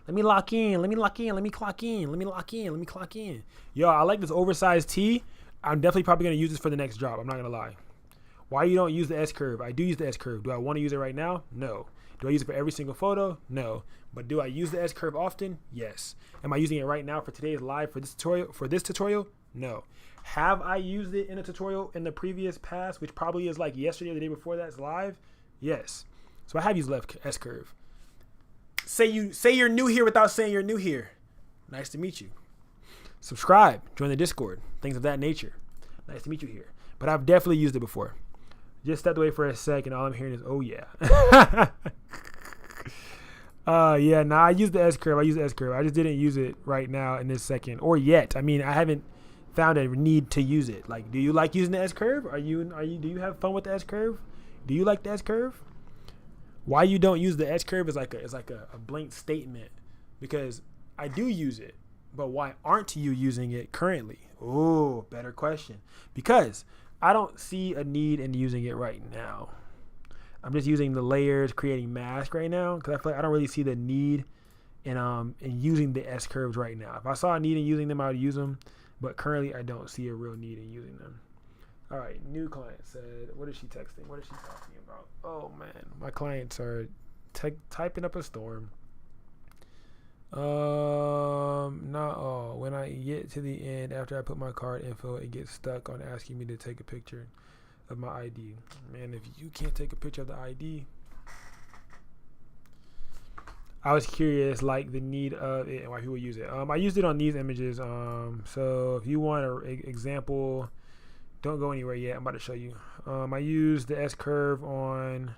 Let me lock in. Let me lock in. Let me clock in. Let me lock in. Let me clock in. Yo, I like this oversized tee. I'm definitely probably going to use this for the next drop. I'm not going to lie. Why you don't use the S-curve? I do use the S-curve. Do I want to use it right now? No. Do I use it for every single photo? No. But do I use the S-curve often? Yes. Am I using it right now for today's live for this tutorial? No. Have I used it in a tutorial in the previous past, which probably is like yesterday or the day before that's live? Yes. So I have used left S-curve. Say you're new here without saying you're new here. Nice to meet you. Subscribe, join the Discord, things of that nature. Nice to meet you here. But I've definitely used it before. Just stepped away for a second. All I'm hearing is, oh yeah. Yeah, nah, I use the S-curve. I just didn't use it right now in this second or yet. I mean, I haven't found a need to use it. Like, do you like using the S-curve? Do you have fun with the S-curve? Do you like the S-curve? Why you don't use the S-curve is like a blank statement, because I do use it, but why aren't you using it currently? Oh, better question. Because I don't see a need in using it right now. I'm just using the layers, creating mask right now, because I feel like I don't really see the need in using the S-curves right now. If I saw a need in using them, I would use them, but currently I don't see a real need in using them. All right, new client said, what is she texting? What is she talking about? Oh man, my clients are typing up a storm. Not all. When I get to the end, after I put my card info, it gets stuck on asking me to take a picture of my ID. Man, if you can't take a picture of the ID, I was curious, like the need of it and why people use it. I used it on these images. So if you want an example, don't go anywhere yet. I'm about to show you. I used the S-curve on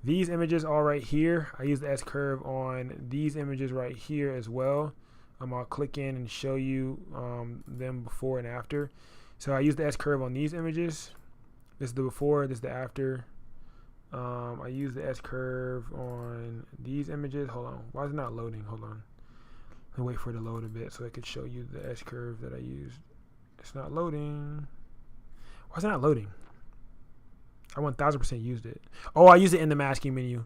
these images all right here. I use the S-curve on these images right here as well. I'll click in and show you them before and after. So I use the S-curve on these images. This is the before, this is the after. I use the S-curve on these images. Hold on. Why is it not loading? Hold on. Let me wait for it to load a bit so I could show you the S-curve that I used. It's not loading. Why is it not loading? I 1000% used it. Oh, I used it in the masking menu.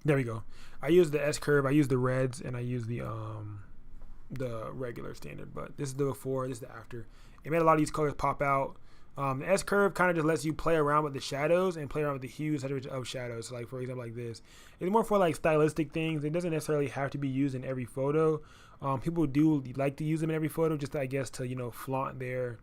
There we go. I used the S-curve. I used the reds, and I used the regular standard. But this is the before. This is the after. It made a lot of these colors pop out. The S-curve kind of just lets you play around with the shadows and play around with the hues of shadows. So like, for example, like this. It's more for like stylistic things. It doesn't necessarily have to be used in every photo. People do like to use them in every photo, just I guess to flaunt their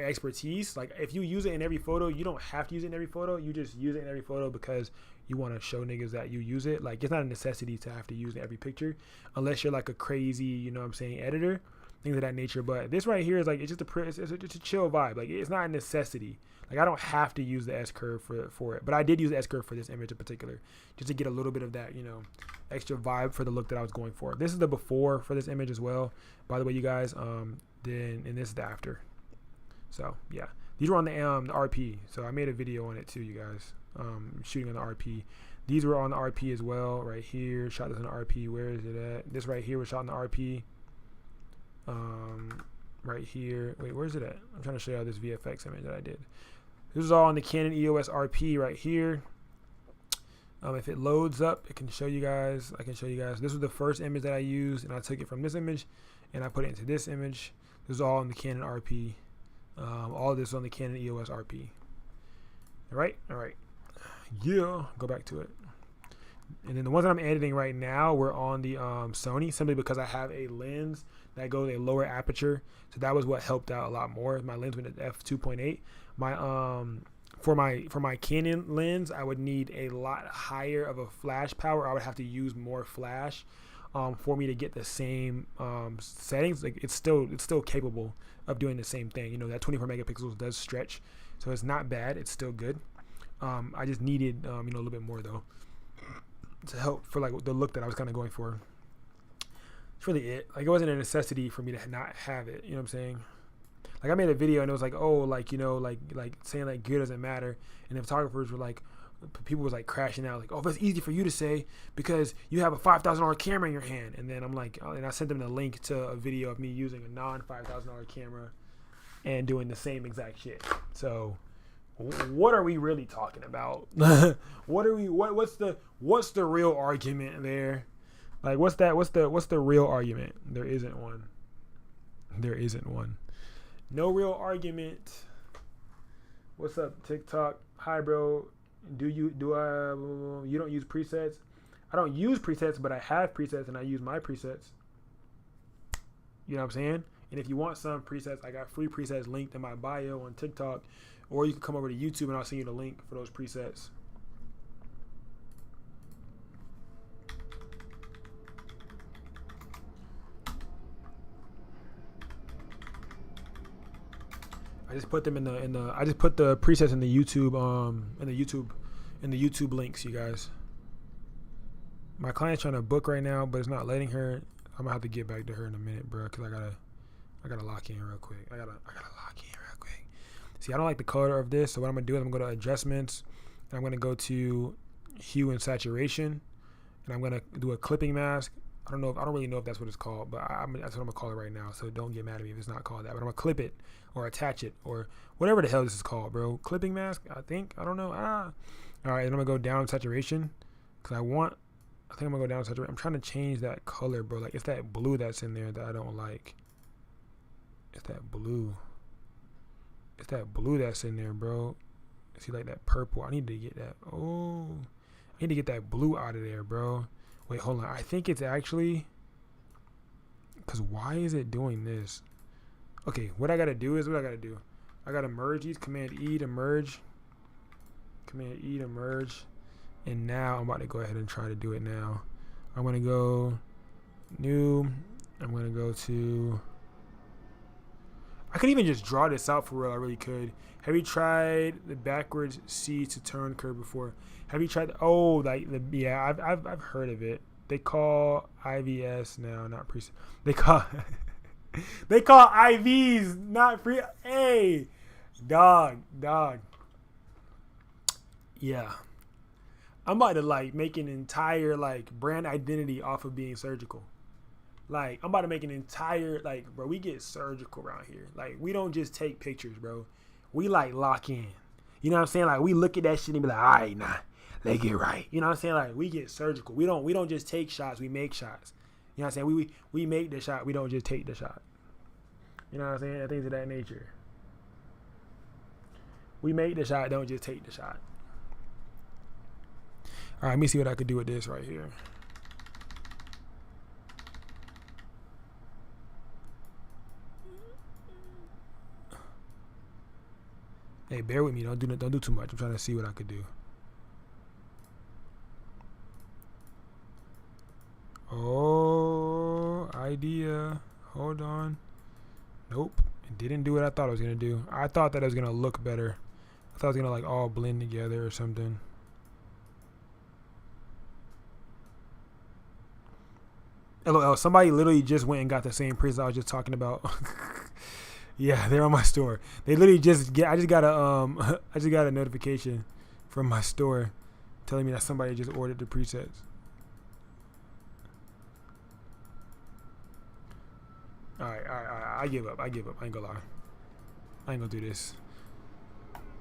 expertise. Like if you use it in every photo, you don't have to use it in every photo. You just use it in every photo because you want to show niggas that you use it. Like it's not a necessity to have to use it in every picture, unless you're like a crazy, editor, things of that nature. But this right here is like, it's just a chill vibe. Like it's not a necessity. Like I don't have to use the S-curve for it, but I did use the S-curve for this image in particular, just to get a little bit of that, extra vibe for the look that I was going for. This is the before for this image as well, by the way, you guys. And this is the after. So yeah, these were on the RP. So I made a video on it too, you guys. Shooting on the RP. These were on the RP as well, right here. Shot this on the RP. Where is it at? This right here was shot on the RP. Right here. Wait, where's it at? I'm trying to show you this VFX image that I did. This is all on the Canon EOS RP right here. If it loads up, it can show you guys. I can show you guys. This was the first image that I used, and I took it from this image, and I put it into this image. This is all on the Canon RP. All of this on the Canon EOS RP. All right. Yeah. Go back to it. And then the ones that I'm editing right now were on the Sony, simply because I have a lens that goes a lower aperture. So that was what helped out a lot more. My lens went at f2.8. For my Canon lens, I would need a lot higher of a flash power. I would have to use more flash for me to get the same settings. Like it's still capable of doing the same thing. That 24 megapixels does stretch, so it's not bad. It's still good. I just needed a little bit more though to help for like the look that I was kind of going for. It's really it. Like it wasn't a necessity for me to not have it. You know what I'm saying? Like I made a video and it was like, oh, like like saying like gear doesn't matter, and the photographers were like, people was like crashing out like, oh, that's easy for you to say because you have a $5,000 camera in your hand. And then I'm like, and I sent them the link to a video of me using a non-$5,000 camera and doing the same exact shit. So what are we really talking about? What's the real argument there? Like, what's the real argument? There isn't one. No real argument. What's up, TikTok? Hi, bro. You don't use presets? I don't use presets, but I have presets and I use my presets. You know what I'm saying? And if you want some presets, I got free presets linked in my bio on TikTok, or you can come over to YouTube and I'll send you the link for those presets. I just put them in the I just put the presets in the YouTube in the YouTube links, you guys. My client's trying to book right now, but it's not letting her. I'm gonna have to get back to her in a minute, bro, because I gotta lock in real quick. I gotta lock in real quick. See, I don't like the color of this, so what I'm gonna do is I'm gonna go to adjustments, and I'm gonna go to hue and saturation, and I'm gonna do a clipping mask. I don't really know if that's what it's called, but that's what I'm gonna call it right now. So don't get mad at me if it's not called that. But I'm gonna clip it or attach it or whatever the hell this is called, bro. Clipping mask, I think. I don't know. All right, and I'm gonna go down saturation because I think I'm gonna go down saturation. I'm trying to change that color, bro. Like, it's that blue that's in there that I don't like. It's that blue. It's that blue that's in there, bro. See, like that purple. I need to get that. Oh, I need to get that blue out of there, bro. Wait, hold on. I think it's actually, because why is it doing this? Okay, what I got to do is I got to merge these. Command E to merge. Command E to merge. And now I'm about to go ahead and try to do it now. I'm going to go new. I'm going to go to, I could even just draw this out for real. I really could. Have you tried the backwards C to turn curve before? Have you tried? Yeah, I've heard of it. They call IVS now, not preset. They call IVs, not free. Hey, dog. Yeah, I'm about to make an entire brand identity off of being surgical. I'm about to make an entire bro. We get surgical around here. We don't just take pictures, bro. We lock in. You know what I'm saying? We look at that shit and be like, all right, nah. They get right. You know what I'm saying? We get surgical. We don't just take shots, we make shots. You know what I'm saying? We make the shot, we don't just take the shot. You know what I'm saying? Things of that nature. We make the shot, don't just take the shot. Alright, let me see what I could do with this right here. Hey, bear with me, don't do too much. I'm trying to see what I could do. Oh, idea. Hold on. Nope. It didn't do what I thought it was going to do. I thought that it was going to look better. I thought it was going to all blend together or something. LOL, somebody literally just went and got the same preset I was just talking about. Yeah, they're on my store. They literally I just got a notification from my store telling me that somebody just ordered the presets. All right. I give up. I ain't gonna lie. I ain't gonna do this.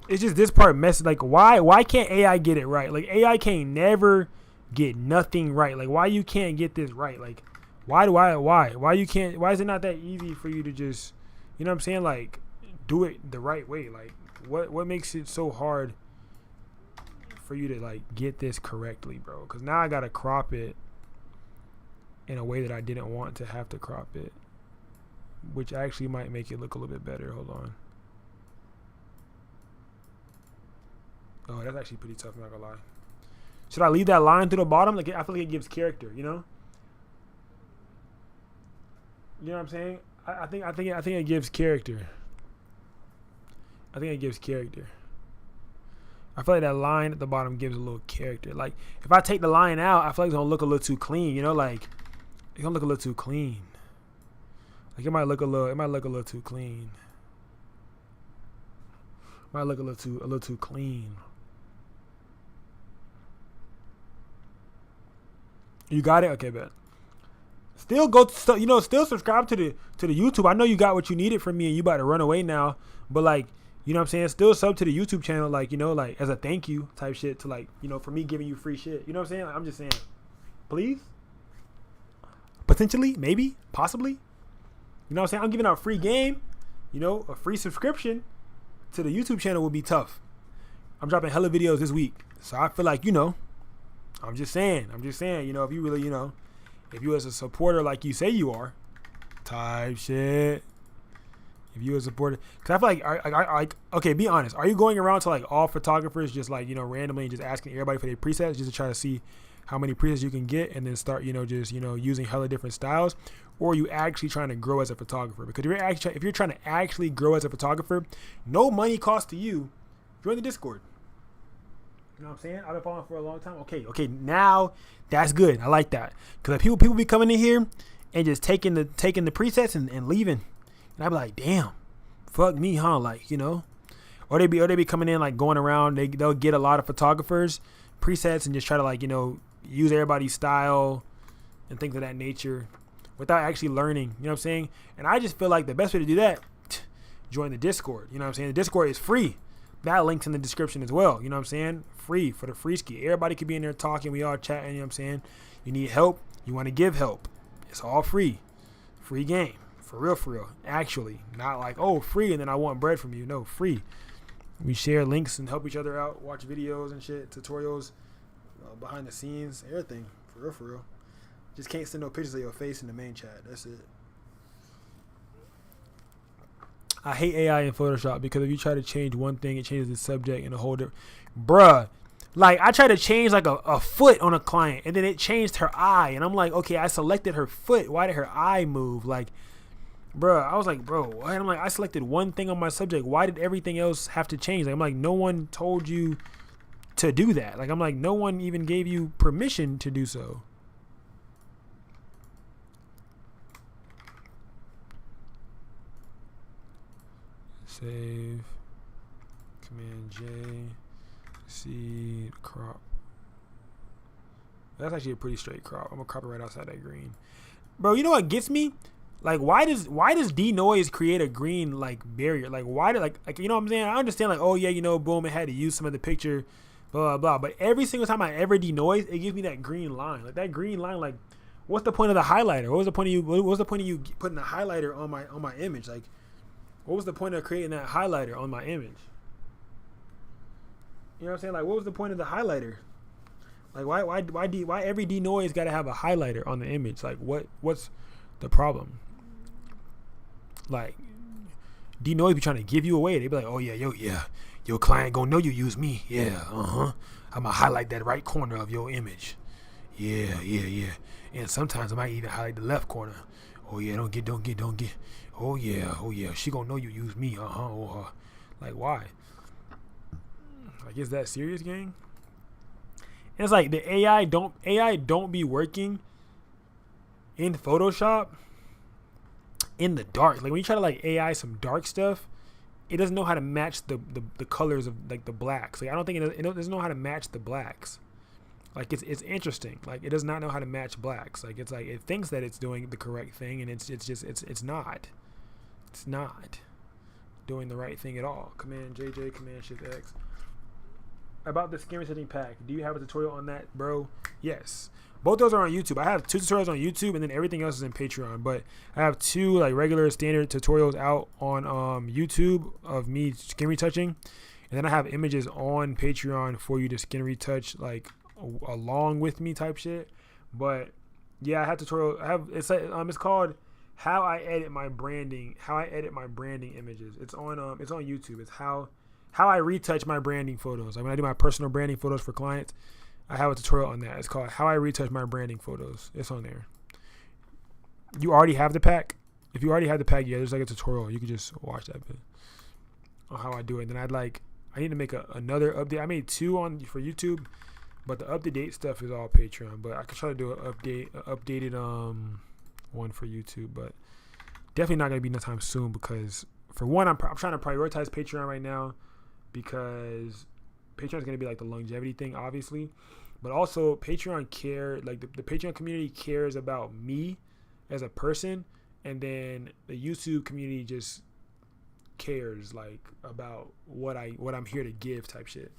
It's just this part messy. Why can't AI get it right? AI can't never get nothing right. Why you can't get this right? Why you can't? Why is it not that easy for you to just, you know what I'm saying? Do it the right way. What makes it so hard for you to get this correctly, bro? Because now I gotta crop it in a way that I didn't want to have to crop it, which actually might make it look a little bit better. Hold on. Oh, that's actually pretty tough, I'm not gonna lie. Should I leave that line to the bottom? I feel like it gives character, you know? You know what I'm saying? I think it gives character. I think it gives character. I feel like that line at the bottom gives a little character. If I take the line out, I feel like it's gonna look a little too clean, you know? It's gonna look a little too clean. It might look a little too clean. Might look a little too clean. You got it? Okay, bet. Still go, still subscribe to the YouTube. I know you got what you needed from me and you about to run away now. But like, you know what I'm saying? Still sub to the YouTube channel, like, like as a thank you type shit to like, for me giving you free shit. You know what I'm saying? Like, I'm just saying, please. Potentially, maybe, possibly. You know what I'm saying? I'm giving out free game. A free subscription to the YouTube channel would be tough. I'm dropping hella videos this week. So I feel like, I'm just saying, if you really, if you as a supporter like you say you are, type shit. If you a supporter, because I feel like, okay, be honest. Are you going around to like all photographers just like, randomly and just asking everybody for their presets just to try to see how many presets you can get and then start, just, using hella different styles? Or are you actually trying to grow as a photographer? Because if you're trying to actually grow as a photographer, no money cost to you, join the Discord. You know what I'm saying? I've been following for a long time. Okay, now that's good. I like that. Because people be coming in here and just taking the presets and leaving. And I be like, damn, fuck me, huh? Like, or they be coming in like going around. They'll get a lot of photographers presets and just try to like, use everybody's style and things of that nature without actually learning. You know what I'm saying? And I just feel like the best way to do that, join the Discord. You know what I'm saying? The Discord is free. That link's in the description as well. You know what I'm saying? Free for the free ski. Everybody could be in there talking. We all chatting. You know what I'm saying? You need help. You want to give help. It's all free. Free game. For real. Actually. Not like, oh, free and then I want bread from you. No, free. We share links and help each other out. Watch videos and shit. Tutorials. Behind the scenes. Everything. For real. Just can't send no pictures of your face in the main chat. That's it. I hate AI in Photoshop because if you try to change one thing, it changes the subject and a whole different. Bruh. Like, I tried to change like a foot on a client and then it changed her eye. And I'm like, okay, I selected her foot. Why did her eye move? Like, bruh, I was like, bro, what? I'm like, I selected one thing on my subject. Why did everything else have to change? Like, I'm like, no one told you to do that. Like, I'm like, no one even gave you permission to do so. Save. Command J. Seed. Crop. That's actually a pretty straight crop. I'm gonna crop it right outside that green. Bro, you know what gets me? Like, why does denoise create a green like barrier? Like, why did like you know what I'm saying? I understand like, oh yeah, boom, it had to use some of the picture, blah blah blah. But every single time I ever denoise, it gives me that green line. Like that green line, like, what's the point of the highlighter? What was the point of you putting the highlighter on my image? Like, what was the point of creating that highlighter on my image? You know what I'm saying? Like, what was the point of the highlighter? Like, why every denoise got to have a highlighter on the image? Like, what's the problem? Like, denoise be trying to give you away. They be like, oh yeah, your client gonna know you use me. Yeah, I'm gonna highlight that right corner of your image. Yeah. And sometimes I might even highlight the left corner. Oh yeah, don't get. Oh yeah, she gonna know you use me. Like, why? Like, is that serious, gang? And it's like the AI don't be working in Photoshop in the dark. Like when you try to like AI some dark stuff, it doesn't know how to match the colors of like the blacks. Like I don't think it doesn't know how to match the blacks. Like it's interesting. Like it does not know how to match blacks. Like it's like it thinks that it's doing the correct thing, and it's not. It's not doing the right thing at all. Command JJ, Command Shift X. About the skin resetting pack, do you have a tutorial on that, bro? Yes. Both those are on YouTube. I have 2 tutorials on YouTube, and then everything else is in Patreon. But I have 2 like regular standard tutorials out on YouTube of me skin retouching, and then I have images on Patreon for you to skin retouch like along with me type shit. But yeah, I have tutorial. It's called How I Edit My Branding. How I Edit My Branding Images. It's on YouTube. It's how I retouch my branding photos. Like when I do my personal branding photos for clients, I have a tutorial on that. It's called How I Retouch My Branding Photos. It's on there. You already have the pack? If you already have the pack, yeah, there's like a tutorial. You can just watch that bit on how I do it. And then I need to make another update. I made 2 for YouTube, but the up-to-date stuff is all Patreon. But I could try to do an updated one for YouTube, but definitely not gonna be no time soon because for one, I'm trying to prioritize Patreon right now because Patreon is gonna be like the longevity thing, obviously. But also Patreon like the Patreon community cares about me as a person, and then the YouTube community just cares like about what I'm here to give type shit.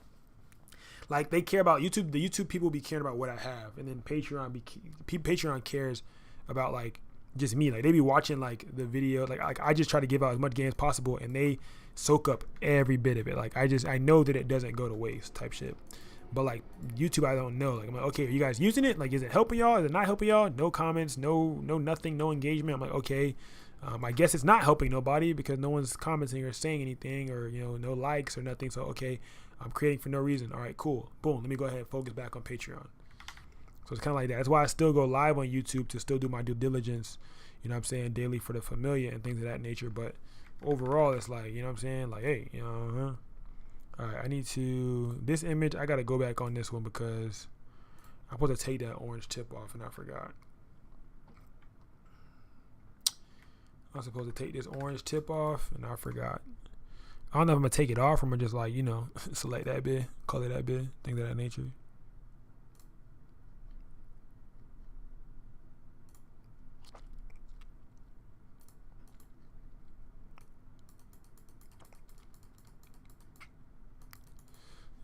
Like they care about YouTube. The YouTube people be caring about what I have, and then Patreon cares about like just me. Like they be watching like the video. Like I just try to give out as much game as possible, and they soak up every bit of it. Like I know that it doesn't go to waste type shit. But like YouTube, I don't know. Like I'm like, okay, are you guys using it? Like, is it helping y'all? Is it not helping y'all? No comments, no nothing, no engagement. I'm like, okay. I guess it's not helping nobody because no one's commenting or saying anything, or no likes or nothing. So okay, I'm creating for no reason. All right, cool. Boom. Let me go ahead and focus back on Patreon. So it's kind of like that. That's why I still go live on YouTube to still do my due diligence. You know what I'm saying? Daily for the familia and things of that nature. But overall, it's like, you know what I'm saying? Like, hey, all right, I need to, this image, I got to go back on this one because I'm supposed to take that orange tip off and I forgot. I'm supposed to take this orange tip off and I forgot. I don't know if I'm going to take it off or I'm going to just like, select that bit, color that bit, things of that nature.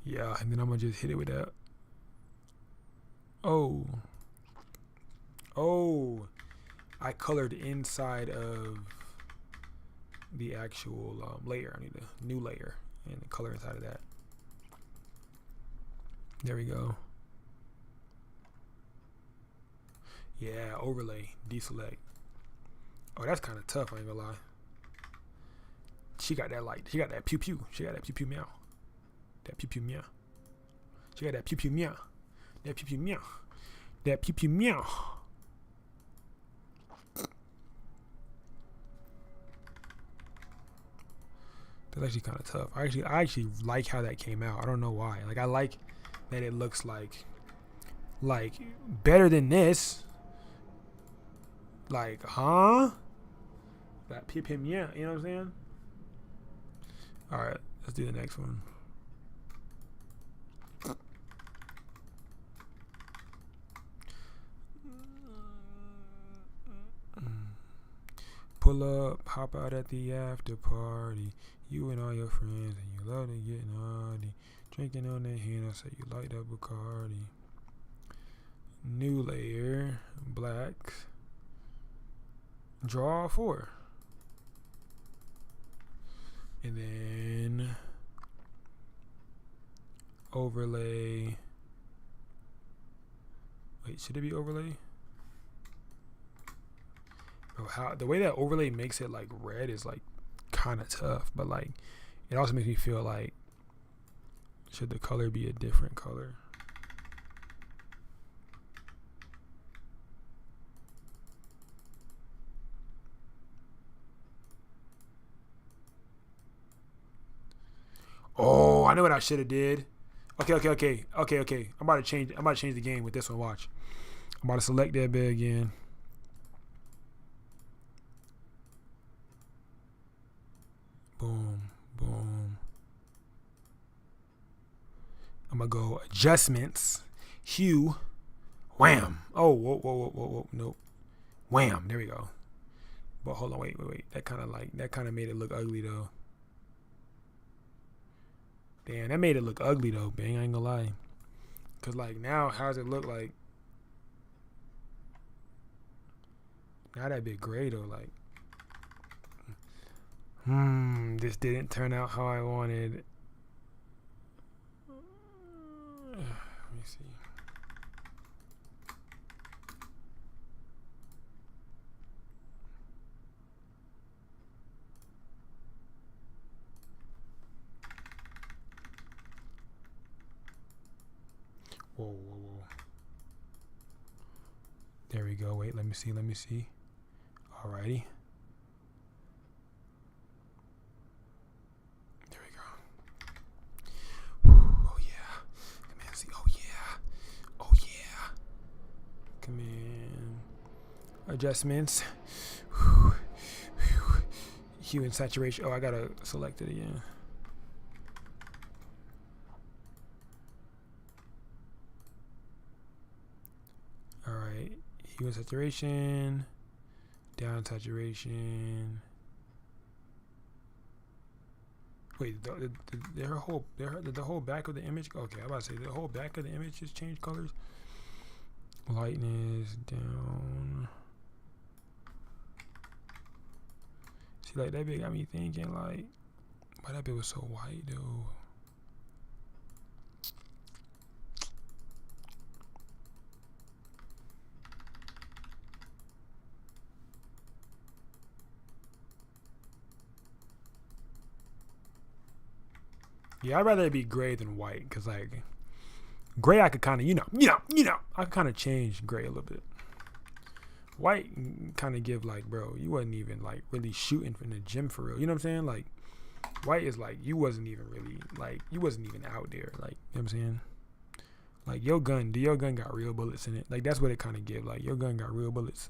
Yeah, and then I'm going to just hit it with that. Oh, I colored inside of the actual layer. I need a new layer and color inside of that. There we go. Yeah, overlay, deselect. Oh, that's kind of tough, I ain't gonna lie. She got that light. She got that pew pew. She got that pew pew meow. That pew pew meow. She got that pew pew meow. That pew pew meow. That pew pew meow. That's actually kind of tough. I actually like how that came out. I don't know why. Like I like that it looks like better than this. Like, huh? That pew pew meow. You know what I'm saying? All right, let's do the next one. Pull up, hop out at the after party. You and all your friends, and you love to get naughty. Drinking on that hand, I say you like that Bacardi. New layer, black. Draw 4. And then overlay. Wait, should it be overlay? Bro, how the way that overlay makes it like red is like kind of tough, but like it also makes me feel like should the color be a different color? Oh, I know what I should have did. Okay. I'm about to change the game with this one. Watch. I'm about to select that bit again. Boom. I'm gonna go adjustments, hue, wham. Oh, whoa, nope. Wham. There we go. But hold on, wait. That kind of made it look ugly though. Damn, that made it look ugly though, bang, I ain't gonna lie. Cause like now, how does it look like? Now that bit gray though, like. This didn't turn out how I wanted. Let me see. Whoa. There we go. Wait, let me see. Alrighty. There we go. Oh yeah. Command C. Oh yeah. Command adjustments. Hue and saturation. Oh, I gotta select it again. right. Hue and saturation. Down saturation. Wait, the whole back of the image. Okay, I'm about to say the whole back of the image just changed colors. Lightness down. See, like that bit got me thinking, like, why that bit was so white though. Yeah, I'd rather it be gray than white, cause like gray I could kind of, I could kind of change gray a little bit. White kind of give like, bro, you wasn't even like really shooting in the gym for real. You know what I'm saying? Like white is like you wasn't even really like you wasn't even out there. Like, you know what I'm saying? Like your gun got real bullets in it. Like that's what it kind of give. Like your gun got real bullets.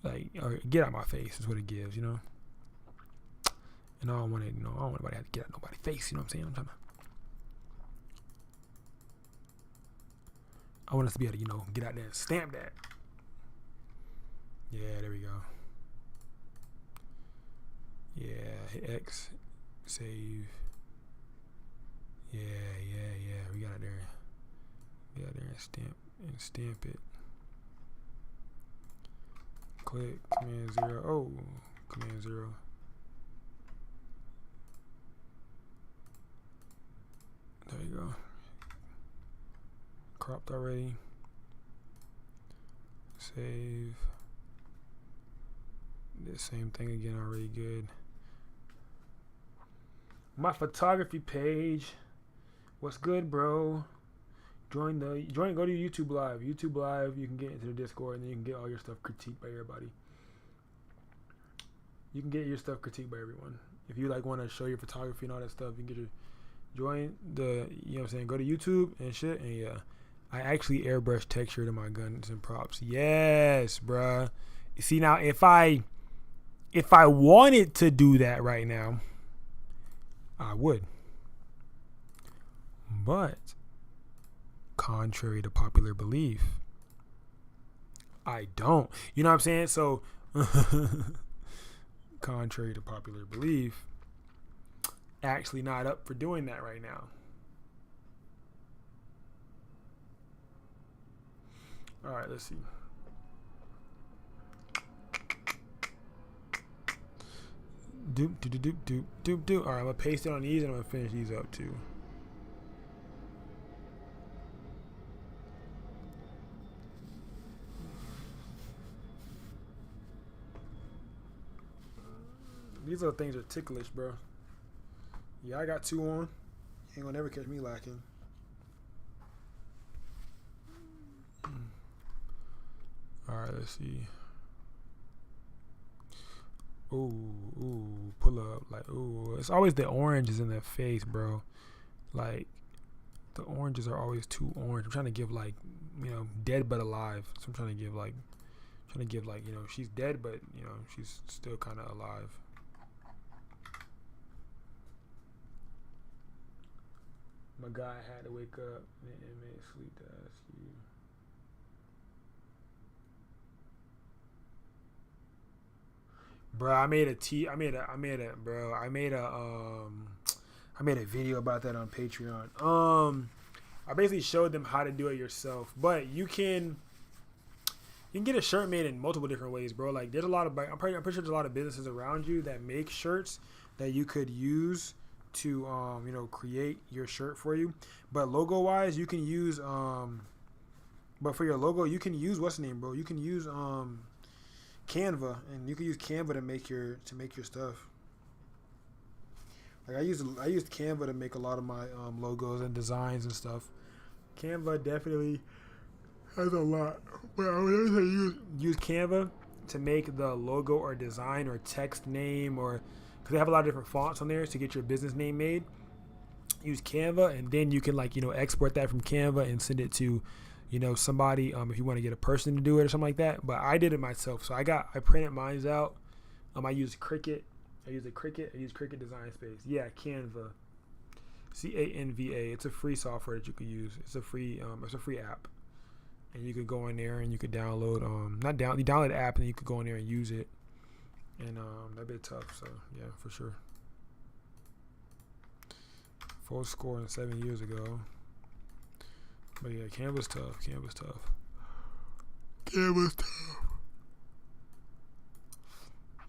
Like, or get out my face is what it gives, you know. And I don't want to, I don't want nobody to have to get out nobody's face. You know what I'm saying? I want us to be able to, get out there and stamp that. Yeah, there we go. Yeah, hit X, save. Yeah. We got it there. Get out there and stamp it. Click Command 0. Oh, Command 0. There you go. Cropped already. Save. The same thing again, already good. My photography page. What's good, bro? Go to YouTube Live. YouTube Live, you can get into the Discord and then you can get all your stuff critiqued by everybody. You can get your stuff critiqued by everyone. If you like want to show your photography and all that stuff, you can get your join the, you know what I'm saying, go to YouTube and shit. And yeah, I actually airbrush texture to my guns and props. Yes, bruh. You see, now if I wanted to do that right now, I would. But contrary to popular belief, I don't. You know what I'm saying? So contrary to popular belief, actually not up for doing that right now. All right, let's see. Doop. All right, I'm gonna paste it on these and I'm gonna finish these up too. These little things are ticklish, bro. Yeah, I got 2 on. You ain't gonna never catch me lacking. Alright, let's see. Ooh, pull up. Like, ooh. It's always the oranges in their face, bro. Like, the oranges are always too orange. I'm trying to give, like, dead but alive. So I'm trying to give, like, she's dead, but, she's still kind of alive. My guy had to wake up and inmate sleep to ask you. Bro, I made a video about that on Patreon. I basically showed them how to do it yourself, but you can get a shirt made in multiple different ways, bro. Like there's a lot of, I'm pretty sure there's a lot of businesses around you that make shirts that you could use to create your shirt for you. But logo wise, you can use but for your logo you can use what's the name, bro? You can use Canva, and you can use Canva to make your stuff. Like I used Canva to make a lot of my logos and designs and stuff. Canva definitely has a lot. But I would use Canva to make the logo or design or text name, or because they have a lot of different fonts on there to get your business name made. Use Canva, and then you can export that from Canva and send it to somebody if you want to get a person to do it or something like that. But I did it myself, so I printed mine out. I used Cricut. I used Cricut Design Space. Yeah, Canva. Canva. It's a free software that you can use. It's a free app. and you could go in there and you could download you download the app and you could go in there and use it, and that'd be tough. So yeah, for sure. Full score in 7 years ago. But yeah, Canva's tough.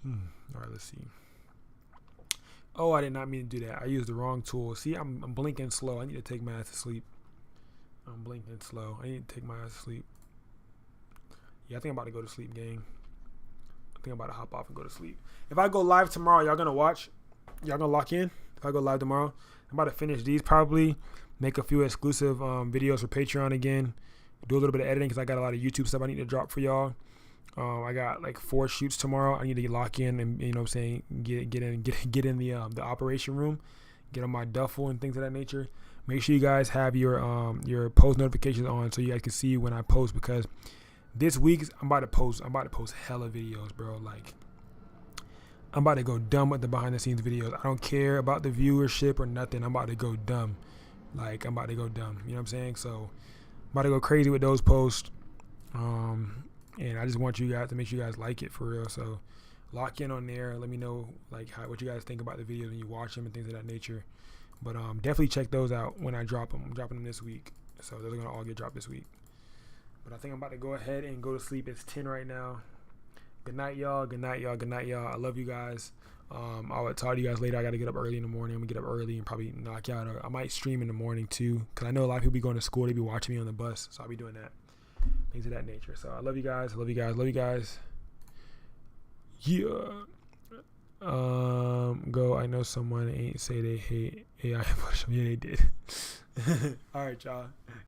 All right, let's see. Oh, I did not mean to do that. I used the wrong tool. See, I'm blinking slow. I need to take my ass to sleep. I'm blinking slow. I need to take my ass to sleep. Yeah, I think I'm about to go to sleep, gang. I think I'm about to hop off and go to sleep. If I go live tomorrow, y'all gonna watch? Y'all gonna lock in? If I go live tomorrow, I'm about to finish these probably. Make a few exclusive videos for Patreon again. Do a little bit of editing because I got a lot of YouTube stuff I need to drop for y'all. I got like 4 shoots tomorrow. I need to lock in and, you know what I'm saying, get in the operation room, get on my duffel and things of that nature. Make sure you guys have your post notifications on so you guys can see when I post, because this week I'm about to post hella videos, bro. Like, I'm about to go dumb with the behind the scenes videos. I don't care about the viewership or nothing. I'm about to go dumb. Like, I'm about to go dumb. You know what I'm saying? So I'm about to go crazy with those posts. And I just want you guys to make sure you guys like it for real. So lock in on there. Let me know like what you guys think about the videos when you watch them and things of that nature. But definitely check those out when I drop them. I'm dropping them this week. So they're going to all get dropped this week. But I think I'm about to go ahead and go to sleep. It's 10 right now. Good night, y'all. Good night, y'all. Good night, y'all. I love you guys. I'll talk to you guys later. I got to get up early in the morning. I'm going to get up early and probably knock out. I might stream in the morning too, because I know a lot of people be going to school. They be watching me on the bus. So I'll be doing that. Things of that nature. So I love you guys. I love you guys. Love you guys. Yeah. Go. I know someone ain't say they hate AI. Yeah, they did. All right, y'all.